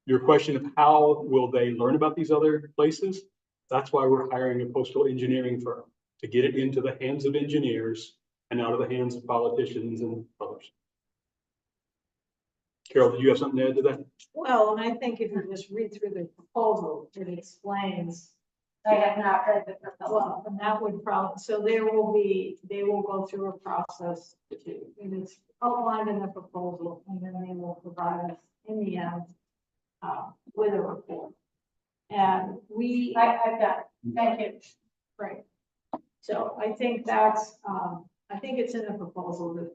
Your question of how will they learn about these other places? That's why we're hiring a coastal engineering firm to get it into the hands of engineers and out of the hands of politicians and others. Carol, did you have something to add to that? Well, and I think if you just read through the proposal, it explains. I have not read the proposal. Well, and that would probably, so they will go through a process to, and it's outlined in the proposal, and then they will provide us in the end with a report. And I've got it. Thank you. right. So I think that's, I think it's in the proposal, the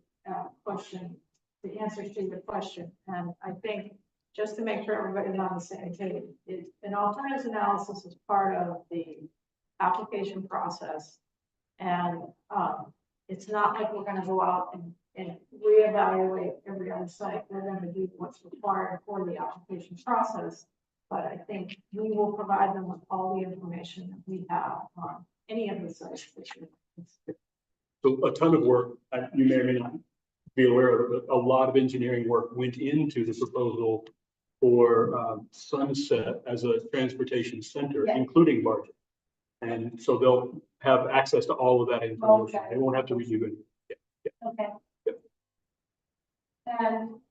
question, the answers to your question. And I think just to make sure everybody's on the same page, an alternatives analysis is part of the application process. And it's not like we're gonna go out and reevaluate every other site. We're gonna do what's required for the application process. But I think we will provide them with all the information that we have on any of the sites. So a ton of work, you may or may not be aware of, but a lot of engineering work went into the proposal for Sunset as a transportation center, Yeah. including barging. And so they'll have access to all of that information. Okay. They won't have to redo it. Okay. Yep. And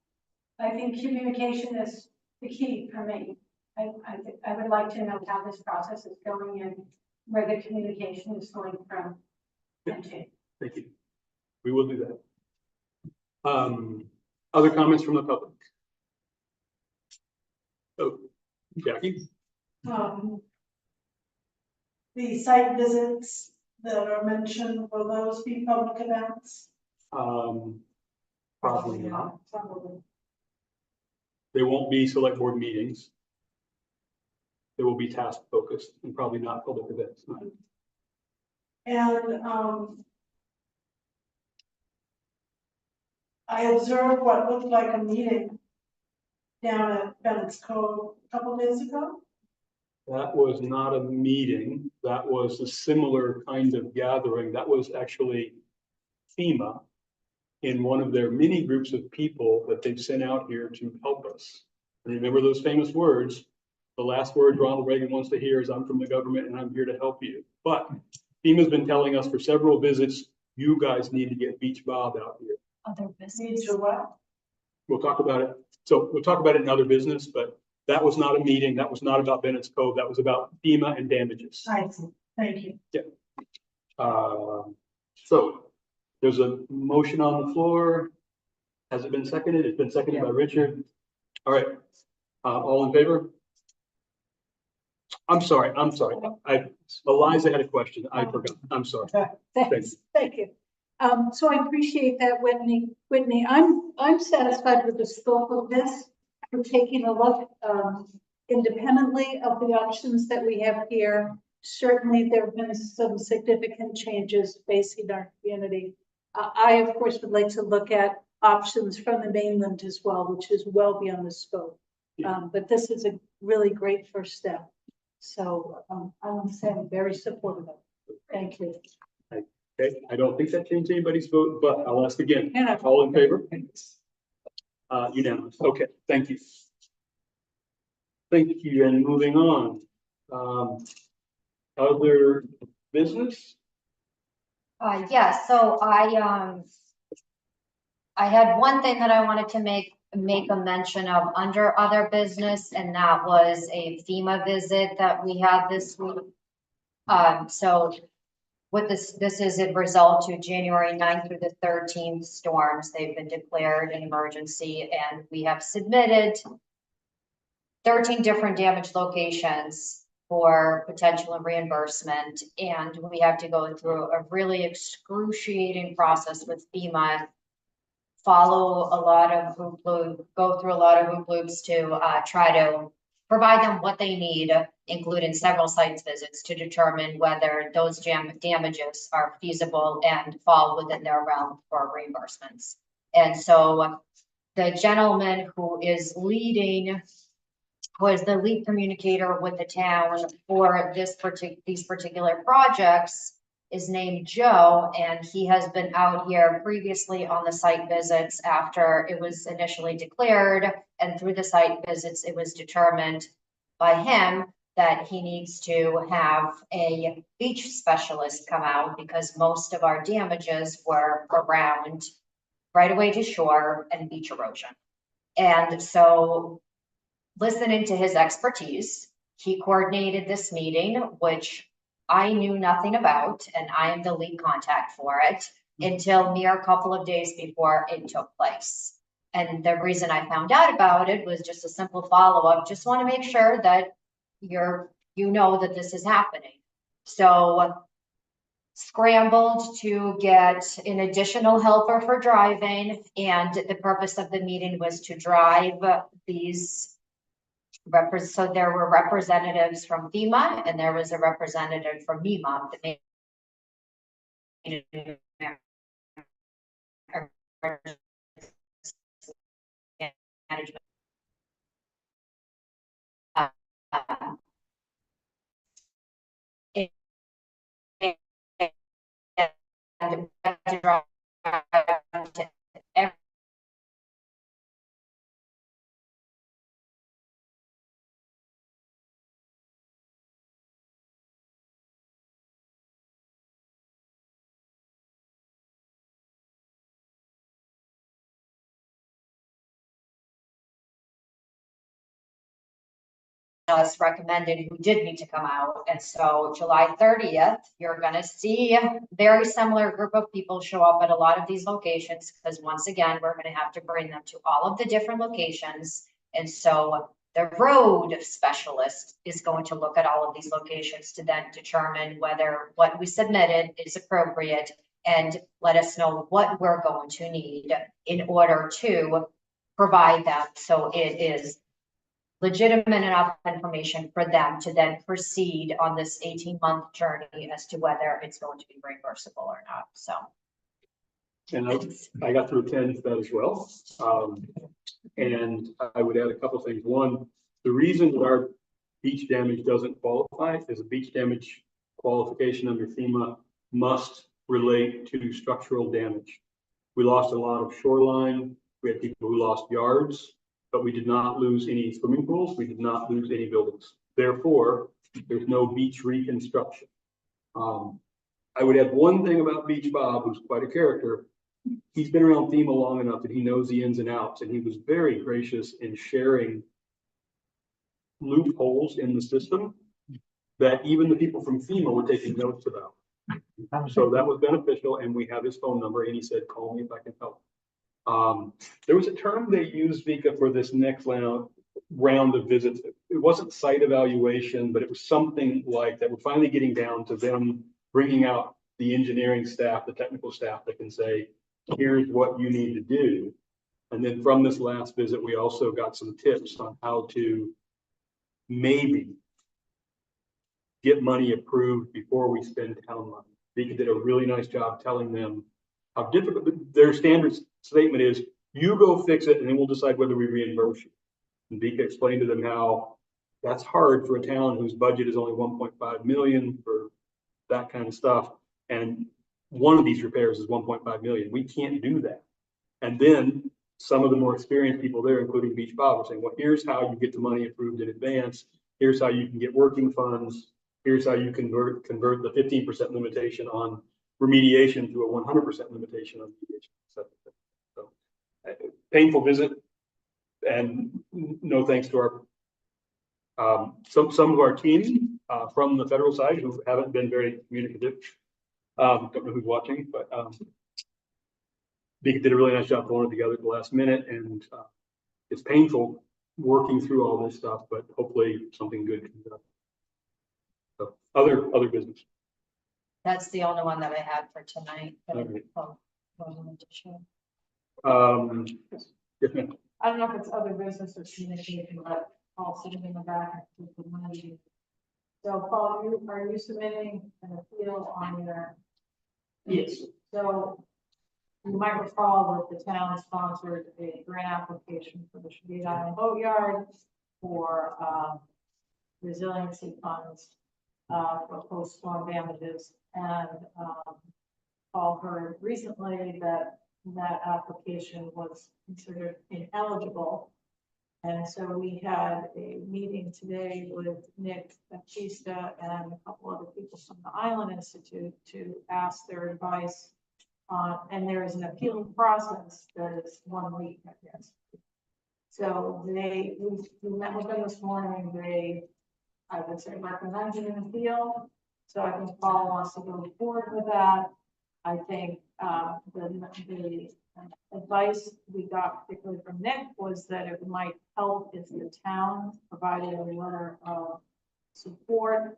I think communication is the key for me. I would like to know how this process is going and where the communication is going from. And to. Thank you. We will do that. Other comments from the public? Oh, Jackie? The site visits that are mentioned, will those be public events? Probably not. Probably. They won't be select board meetings. They will be task focused and probably not public events. No. And, I observed what looked like a meeting down at Bennett's Cove a couple days ago. That was not a meeting. That was a similar kind of gathering. That was actually FEMA in one of their mini groups of people that they've sent out here to help us. And remember those famous words. The last word Ronald Reagan wants to hear is, I'm from the government and I'm here to help you. But FEMA's been telling us for several visits, you guys need to get Beach Bob out here. Other Need business. to what? We'll talk about it. So we'll talk about it in other business, but that was not a meeting. That was not about Bennett's Cove. That was about FEMA and damages. I see, thank you. So there's a motion on the floor. Has it been seconded? It's been seconded by Richard. All right. All in favor? I'm sorry. Eliza had a question. I forgot. I'm sorry. Thanks, thank you. So I appreciate that, Whitney. Whitney, I'm satisfied with the scope of this. We're taking a look, independently of the options that we have here. Certainly, there have been some significant changes facing our community. I, of course, would like to look at options from the mainland as well, which is well beyond the scope. But this is a really great first step. So I want to say I'm very supportive of it. Thank you. Okay, I don't think that changed anybody's vote, but I'll ask again. Yeah. All in favor? Unanimous. Okay, thank you. Thank you, and moving on. Other business? Yeah, so I had one thing that I wanted to make a mention of under other business, and that was a FEMA visit that we had this week. So what this is a result to January 9th through the 13th storms. They've been declared an emergency, and we have submitted 13 different damage locations for potential reimbursement. And we have to go through a really excruciating process with FEMA, follow a lot of hoop loops, go through a lot of hoop loops to try to provide them what they need, including several site visits to determine whether those damages are feasible and fall within their realm for reimbursements. And so the gentleman who is leading, who is the lead communicator with the town for these particular projects, is named Joe, and he has been out here previously on the site visits after it was initially declared, and through the site visits, it was determined by him that he needs to have a beach specialist come out because most of our damages were around right away to shore and beach erosion. And so, listening to his expertise, he coordinated this meeting, which I knew nothing about, and I am the lead contact for it until mere a couple of days before it took place. And the reason I found out about it was just a simple follow-up. Just want to make sure that you know that this is happening. So scrambled to get an additional helper for driving, and the purpose of the meeting was to drive these so there were representatives from FEMA and there was a representative from MEMA, the management. And us recommended who did need to come out. And so July 30th, you're going to see a very similar group of people show up at a lot of these locations, because once again, we're going to have to bring them to all of the different locations. And so the road specialist is going to look at all of these locations to then determine whether what we submitted is appropriate and let us know what we're going to need in order to provide them. So it is legitimate enough information for them to then proceed on this 18-month journey as to whether it's going to be reimbursable or not. So. And I got to attend that as well. And I would add a couple of things. One, the reason that our beach damage doesn't qualify is a beach damage qualification under FEMA must relate to structural damage. We lost a lot of shoreline. We had people who lost yards. but we did not lose any swimming pools. We did not lose any buildings. Therefore, there's no beach reconstruction. I would add one thing about Beach Bob, who's quite a character. He's been around FEMA long enough that he knows the ins and outs, and he was very gracious in sharing loopholes in the system that even the people from FEMA were taking notes about. So that was beneficial, and we have his phone number, and he said, call me if I can help. There was a term they used, Vika, for this next round of visits. It wasn't site evaluation, but it was something like that. We're finally getting down to them bringing out the engineering staff, the technical staff that can say, here's what you need to do. And then from this last visit, we also got some tips on how to maybe get money approved before we spend town money. Vika did a really nice job telling them how difficult their standard statement is. You go fix it and then we'll decide whether we reimburse you. And Vika explained to them how that's hard for a town whose budget is only 1.5 million for that kind of stuff. And one of these repairs is 1.5 million. We can't do that. And then some of the more experienced people there, including Beach Bob, were saying, well, here's how you get the money approved in advance. Here's how you can get working funds. Here's how you convert the 15% limitation on remediation to a 100% limitation on remediation. So, painful visit, and no thanks to our some of our team from the federal side who haven't been very communicative. Don't know who's watching, but Vika did a really nice job pulling it together at the last minute, and it's painful working through all this stuff, but hopefully something good comes up. So other business. That's the only one that I had for tonight. Okay. Yes, ma'am. I don't know if it's other business or communication, but Paul sitting in the back. So Paul, are you submitting an appeal on your? Yes. So you might recall that the town sponsored a grant application for the Shabbat Island Boatyard for resiliency funds for post-storm damages. And Paul heard recently that that application was considered ineligible. And so we had a meeting today with Nick Baptista and a couple other people from the Island Institute to ask their advice on, and there is an appeal process that is 1 week, I guess. So we met with them this morning. They, I would say, recommended an appeal. So I think Paul wants to go forward with that. I think the advice we got, particularly from Nick, was that it might help if the town provided a letter of support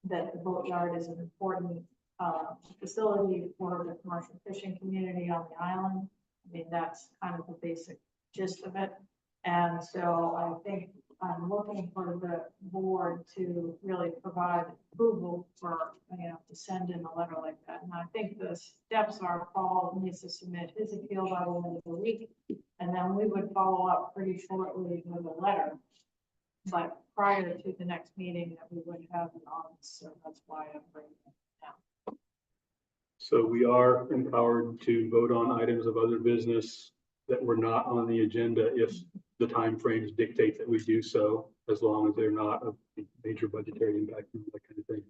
that the boatyard is an important facility for the commercial fishing community on the island. I mean, that's kind of the basic gist of it. And so I think I'm looking for the board to really provide approval for, to send in a letter like that. And I think the steps are Paul needs to submit his appeal by the end of the week, and then we would follow up pretty shortly with a letter. But prior to the next meeting that we would have in August, so that's why I'm bringing it now. So we are empowered to vote on items of other business that were not on the agenda if the timeframes dictate that we do so, as long as they're not a major budgetary impact and that kind of thing.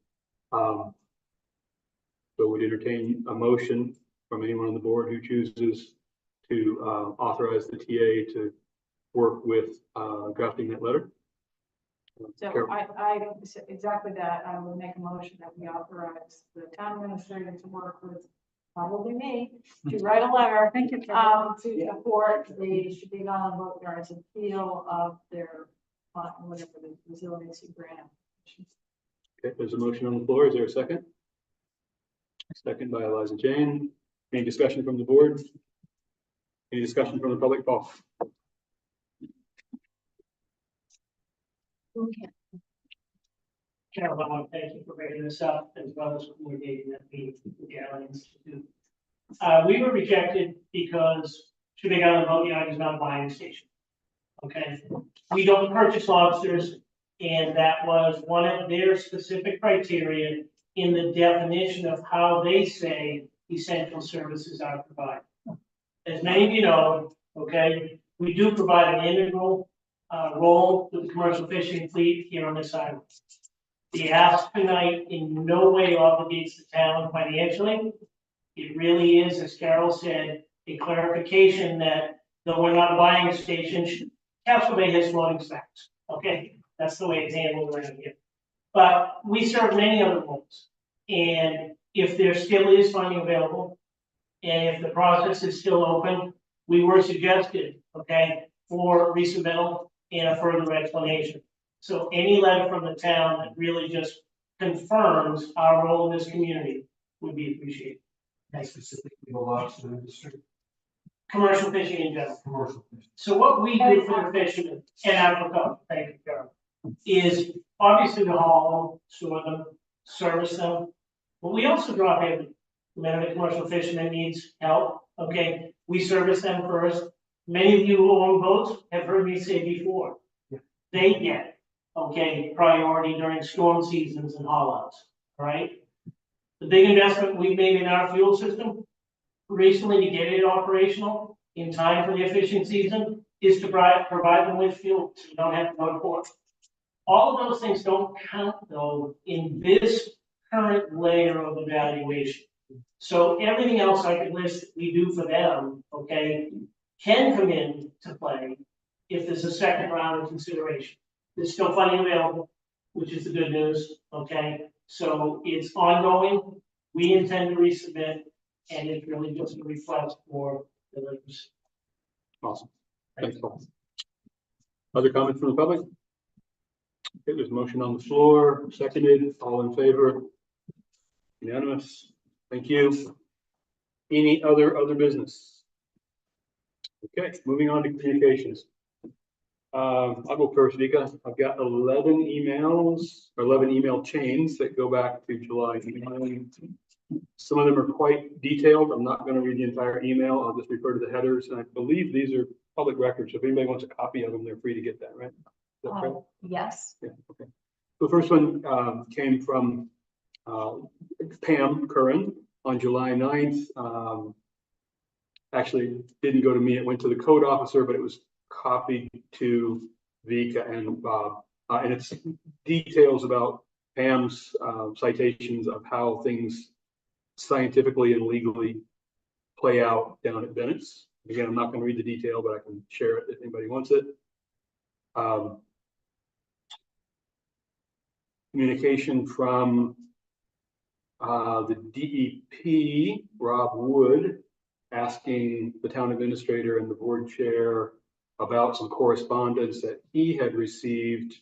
So we'd entertain a motion from anyone on the board who chooses to authorize the TA to work with drafting that letter. So I exactly that. I will make a motion that we authorize the town administrator to work with probably me to write a letter. Thank you. To support the Shabbat Island Boatyard's appeal of their whatever the resiliency grant. Okay, there's a motion on the floor. Is there a second? Second by Eliza Jane. Any discussion from the board? Any discussion from the public? Paul? Okay. Carol, I want to thank you for bringing this up, as well as coordinating that meeting with the Island Institute. We were rejected because Shabbat Island Boatyard is not a buying station. Okay, we don't purchase lobsters, and that was one of their specific criteria in the definition of how they say essential services are provided. As many of you know, okay, we do provide an integral role with the commercial fishing fleet here on this island. The ask tonight in no way obligates the town financially. It really is, as Carol said, a clarification that though we're not buying a station, Castle Bay has floating stacks. Okay, that's the way it's handled around here. But we serve many other roles. And if there still is funding available, and if the process is still open, we were suggested, okay, for resubmittal and a further explanation. So any letter from the town that really just confirms our role in this community would be appreciated. And specifically the lobster industry, Commercial fishing in general. commercial fishing. So what we do for the fishermen and agriculture, thank you, Carol, is obviously to haul them, store them, service them. But we also drop everything. Whenever the commercial fisherman needs help, okay, we service them first. Many of you who own boats have heard me say before, they get, okay, priority during storm seasons and haul-outs, all right? The big investment we've made in our fuel system recently to get it operational in time for the fishing season is to provide them with fuel, so you don't have to go to port. All of those things don't count though in this current layer of evaluation. So everything else I could list that we do for them, okay, can come in to play if there's a second round of consideration. There's still funding available, which is the good news, okay? So it's ongoing. We intend to resubmit, and it's really just a request for the letters. Awesome. Thanks, Paul. Other comments from the public? Okay, there's a motion on the floor, seconded, all in favor? Unanimous. Thank you. Any other business? Okay, moving on to communications. I'll go first, Vika. I've got 11 emails, or 11 email chains that go back to July 9. Some of them are quite detailed. I'm not going to read the entire email. I'll just refer to the headers. And I believe these are public records. So if anybody wants a copy of them, they're free to get that, right? Is that correct? Yes. Yeah, okay. The first one came from Pam Curran on July 9th. Actually, didn't go to me. It went to the code officer, but it was copied to Vika and Bob. And it's details about Pam's citations of how things scientifically and legally play out down at Bennett's. Again, I'm not going to read the detail, but I can share it if anybody wants it. Communication from the DEP, Rob Wood, asking the town administrator and the board chair about some correspondence that he had received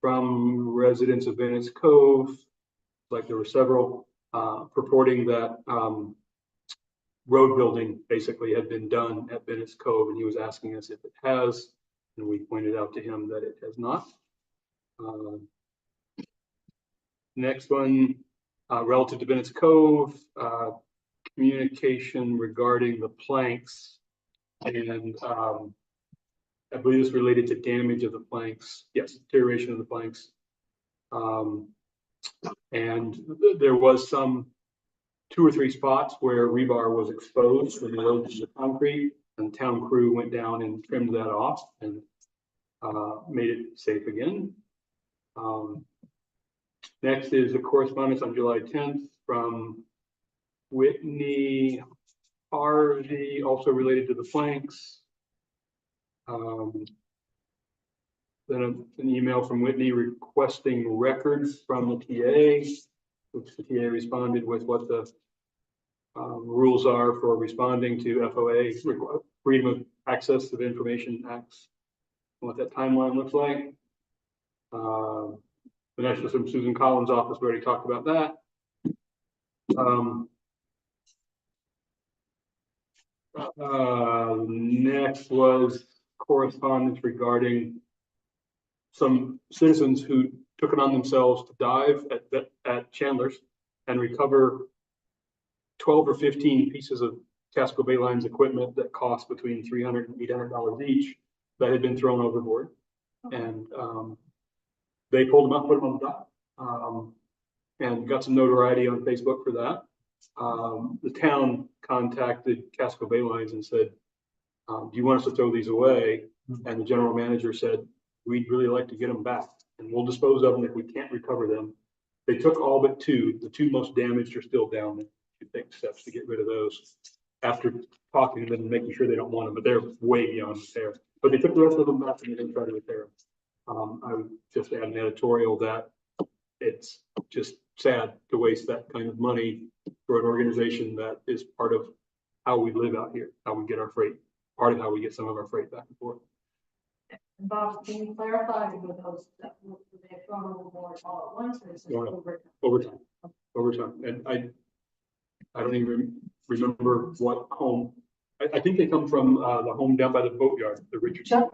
from residents of Bennett's Cove. Like there were several purporting that road building basically had been done at Bennett's Cove, and he was asking us if it has, and we pointed out to him that it has not. Next one, relative to Bennett's Cove, communication regarding the planks, and I believe it's related to damage of the planks. Yes, deterioration of the planks. And there was some 2 or 3 spots where rebar was exposed from the road to the concrete, and the town crew went down and trimmed that off and made it safe again. Next is a correspondence on July 10th from Whitney Harvey, also related to the planks. Then an email from Whitney requesting records from the TA, which the TA responded with what the rules are for responding to FOA, Freedom of Access of Information Acts, what that timeline looks like. The next was from Susan Collins' office. We already talked about that. Next was correspondence regarding some citizens who took it on themselves to dive at Chandler's and recover 12 or 15 pieces of Casco Bay Lines equipment that cost between $300 and $800 each that had been thrown overboard. And they pulled them up, put them on the dock, and got some notoriety on Facebook for that. The town contacted Casco Bay Lines and said, do you want us to throw these away? And the general manager said, we'd really like to get them back, and we'll dispose of them if we can't recover them. They took all but two. The two most damaged are still down there. You take steps to get rid of those after talking to them and making sure they don't want them, but they're way beyond repair. But they took the rest of them back and they didn't try to repair them. I would just add an editorial that it's just sad to waste that kind of money for an organization that is part of how we live out here, how we get our freight, part of how we get some of our freight back and forth. Bob, can you clarify with those, that they've thrown overboard all at once, or is it No, no. over? Overtime. And I don't even remember what home. I think they come from the home down by the boatyard, the Richardson.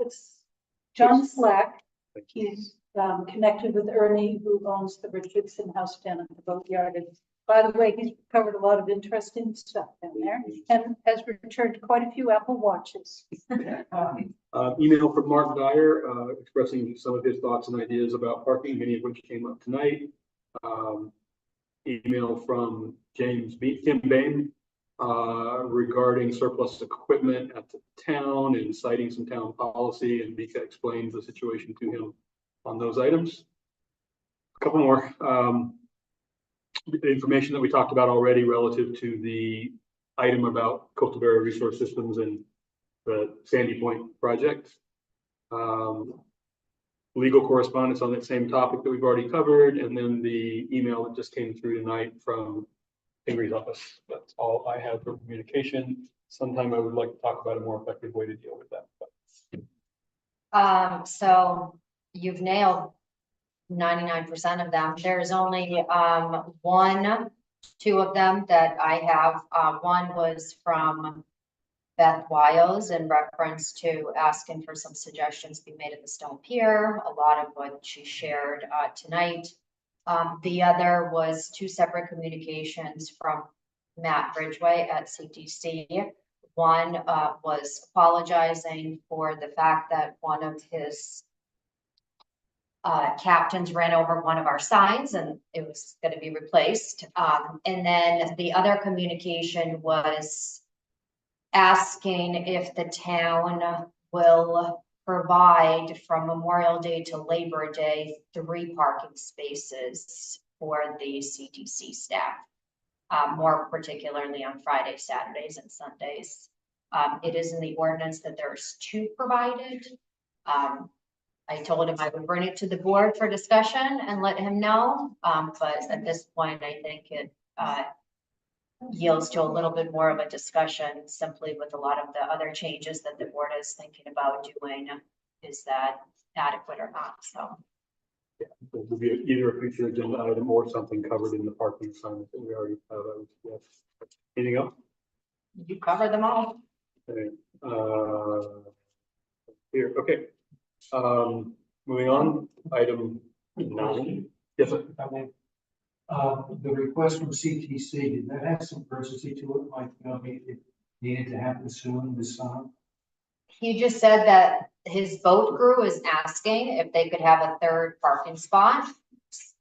John Slack, he's connected with Ernie, who owns the Richardson House down at the boatyard. And by the way, he's covered a lot of interesting stuff down there and has returned quite a few Apple Watches. Email from Mark Dyer expressing some of his thoughts and ideas about parking, many of which came up tonight. Email from Kim Bain regarding surplus equipment at the town and citing some town policy, and Mika explained the situation to him on those items. A couple more. The information that we talked about already relative to the item about Coastal Barrier Resource Systems and the Sandy Point project. Legal correspondence on that same topic that we've already covered, and then the email that just came through tonight from Henry's office. That's all I have for communication. Sometime I would like to talk about a more effective way to deal with that. So you've nailed 99% of them. There's only two of them that I have. One was from Beth Wiles in reference to asking for some suggestions be made at the Stone Pier, a lot of what she shared tonight. The other was two separate communications from Matt Ridgway at CTC. One was apologizing for the fact that one of his captains ran over one of our signs and it was going to be replaced. And then the other communication was asking if the town will provide from Memorial Day to Labor Day 3 parking spaces for the CTC staff, more particularly on Fridays, Saturdays, and Sundays. It is in the ordinance that there's 2 provided. I told him I would bring it to the board for discussion and let him know, but at this point, I think it yields to a little bit more of a discussion simply with a lot of the other changes that the board is thinking about doing. Is that adequate or not? So. Yeah, it will be either a future agenda item or something covered in the parking assignment that we already have. Yes. Anything else? You cover them all. Okay. Here, okay. Moving on, item 9. Yes, sir. The request from CTC, did that have some urgency to it? Like, it needed to happen soon this summer? He just said that his boat crew is asking if they could have a 3rd parking spot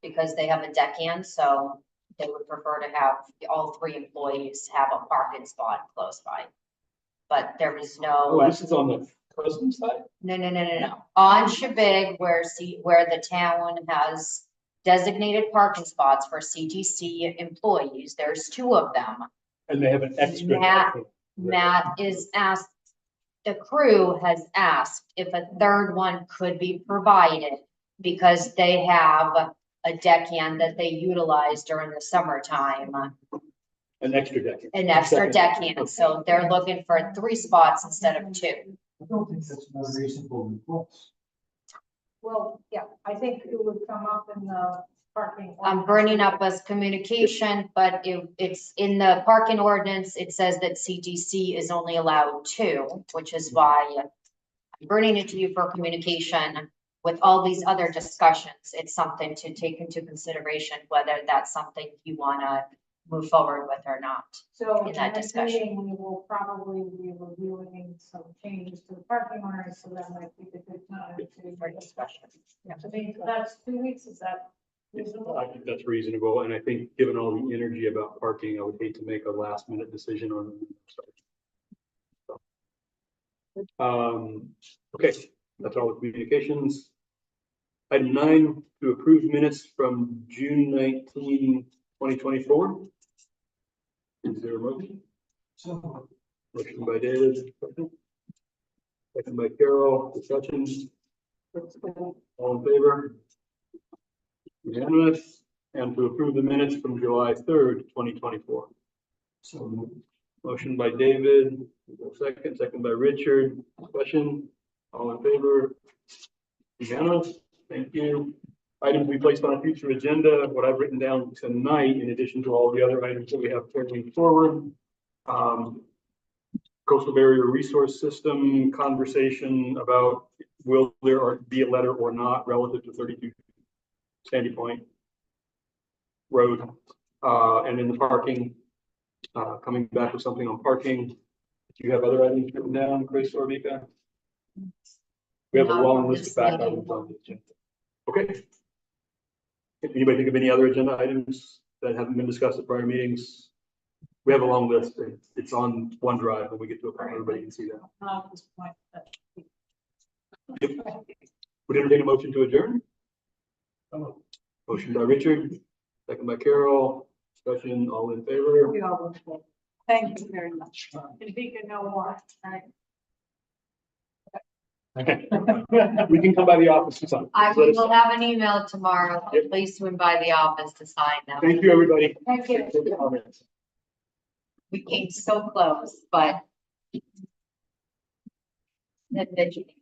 because they have a deckhand, so they would prefer to have all 3 employees have a parking spot close by. But there was no. Oh, this is on the present side? No. On Shabig, where the town has designated parking spots for CTC employees, there's 2 of them. And they have an extra. Matt is asked, the crew has asked if a 3rd one could be provided because they have a deckhand that they utilize during the summertime. An extra deckhand. An extra deckhand, so they're looking for 3 spots instead of 2. I don't think that's an unreasonable request. Well, yeah, I think it would come up in the parking. I'm bringing up as communication, but it's in the parking ordinance. It says that CTC is only allowed 2, which is why I'm bringing it to you for communication. With all these other discussions, it's something to take into consideration, whether that's something you want to move forward with or not. So in that discussion. we will probably be reviewing some changes to the parking ordinance, so that might be a good time to for discussion. Yeah, I think that's 2 weeks, is that reasonable? I think that's reasonable, and I think given all the energy about parking, I would hate to make a last minute decision on. So, okay, that's all the communications. Item 9, to approve minutes from June 19, 2024. Is there a motion? So, Motion by David, second by Carol, discussion. All in favor? Unanimous. And to approve the minutes from July 3rd, 2024. so Motion by David, second by Richard, discussion. All in favor? Unanimous. Thank you. Items we placed on a future agenda, what I've written down tonight, in addition to all the other items that we have carrying forward. Coastal Barrier Resource System conversation about will there be a letter or not relative to 32 Sandy Point Road, and in the parking, coming back with something on parking. Do you have other items written down, Chris or Mika? We have a Not long on list this of back meeting. items on the agenda. Okay. If anybody think of any other agenda items that haven't been discussed at prior meetings? We have a long list. It's on OneDrive, and we get to a point where everybody can see that. Not at this point, but Would entertain a motion to adjourn? Motion by Richard, second by Carol, discussion, all in favor? we all will. Thank you very much. And if you can know more, right? We can come by the office to sign. We will have an email tomorrow. Please swing by the office to sign them. Thank you, everybody. Thank you. We came so close, but. Eventually.